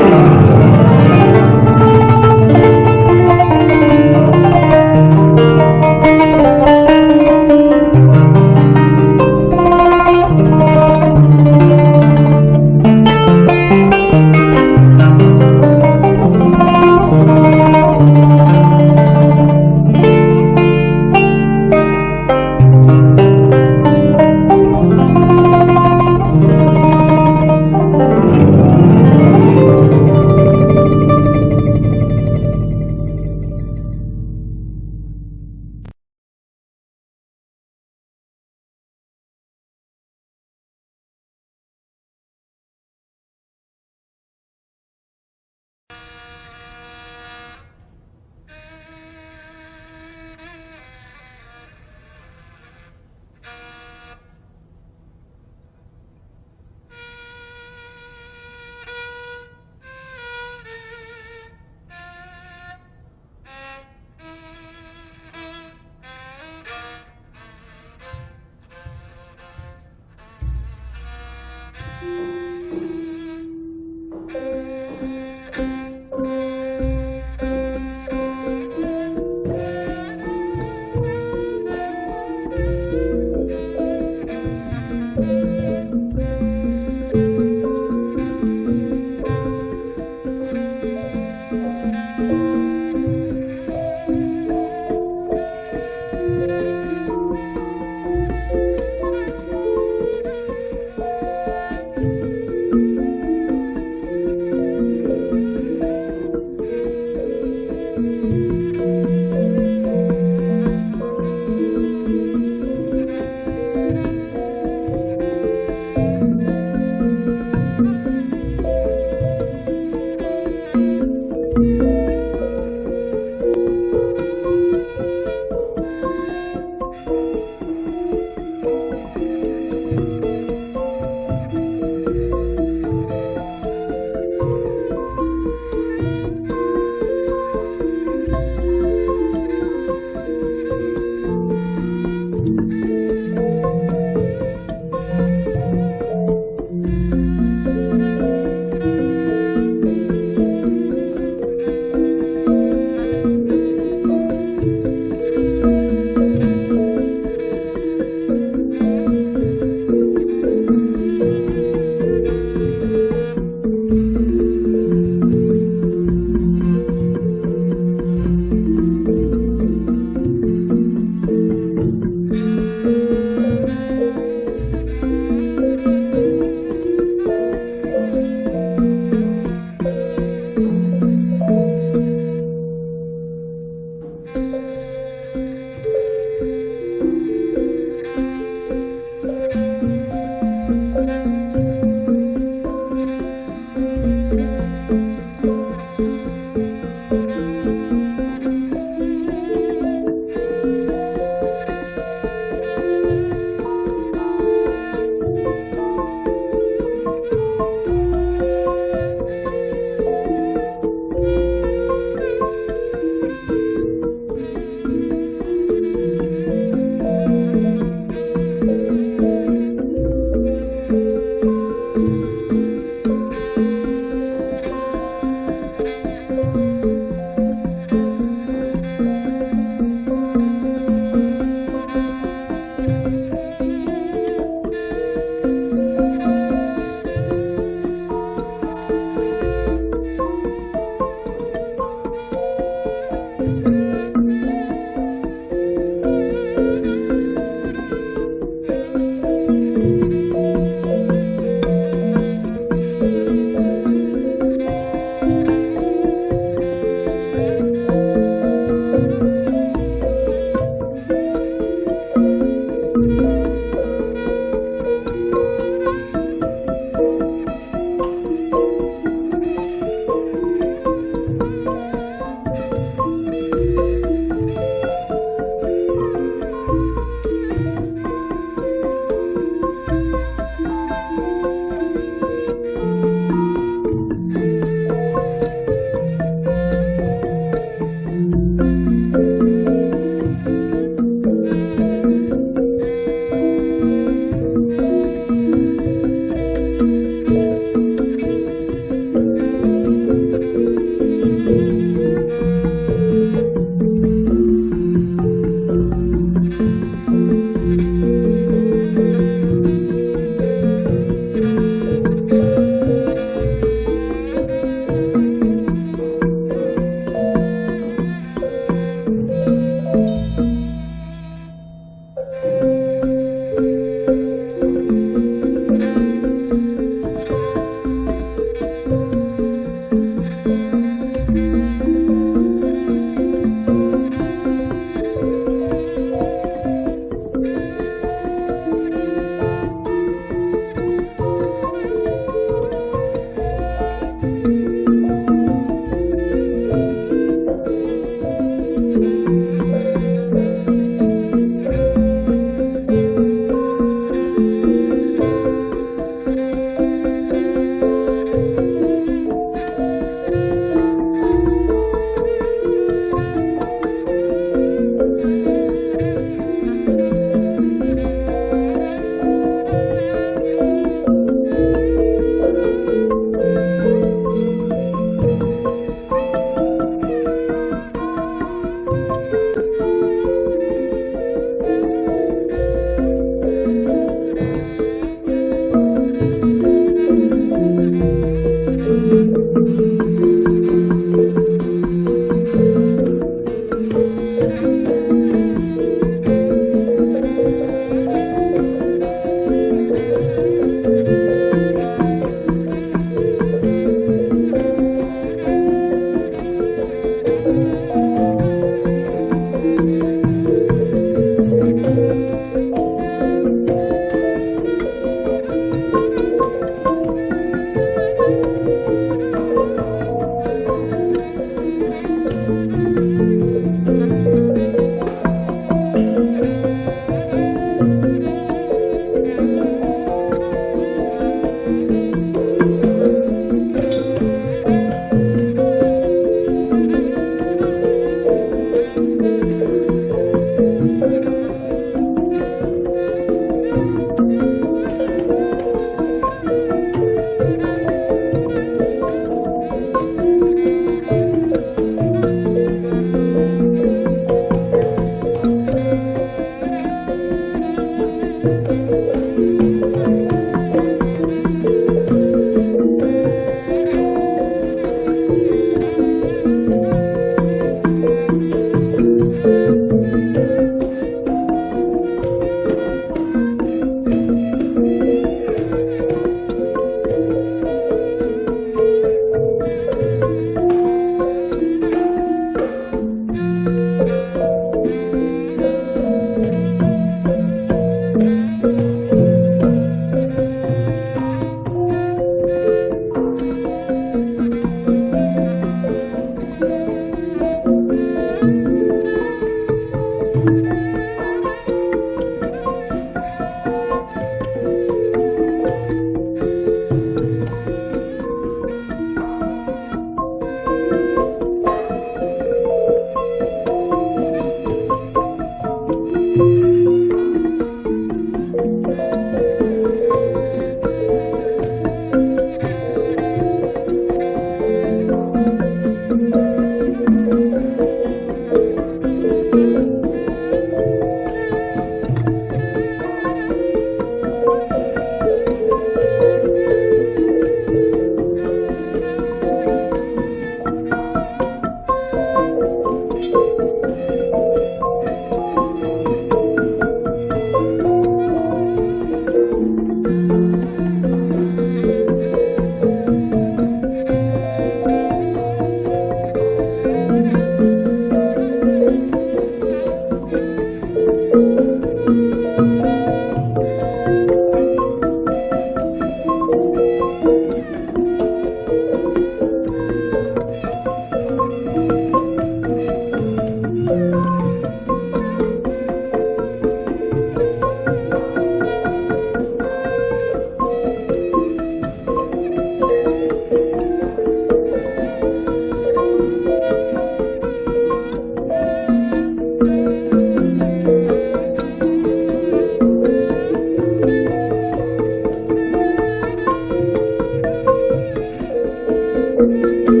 Música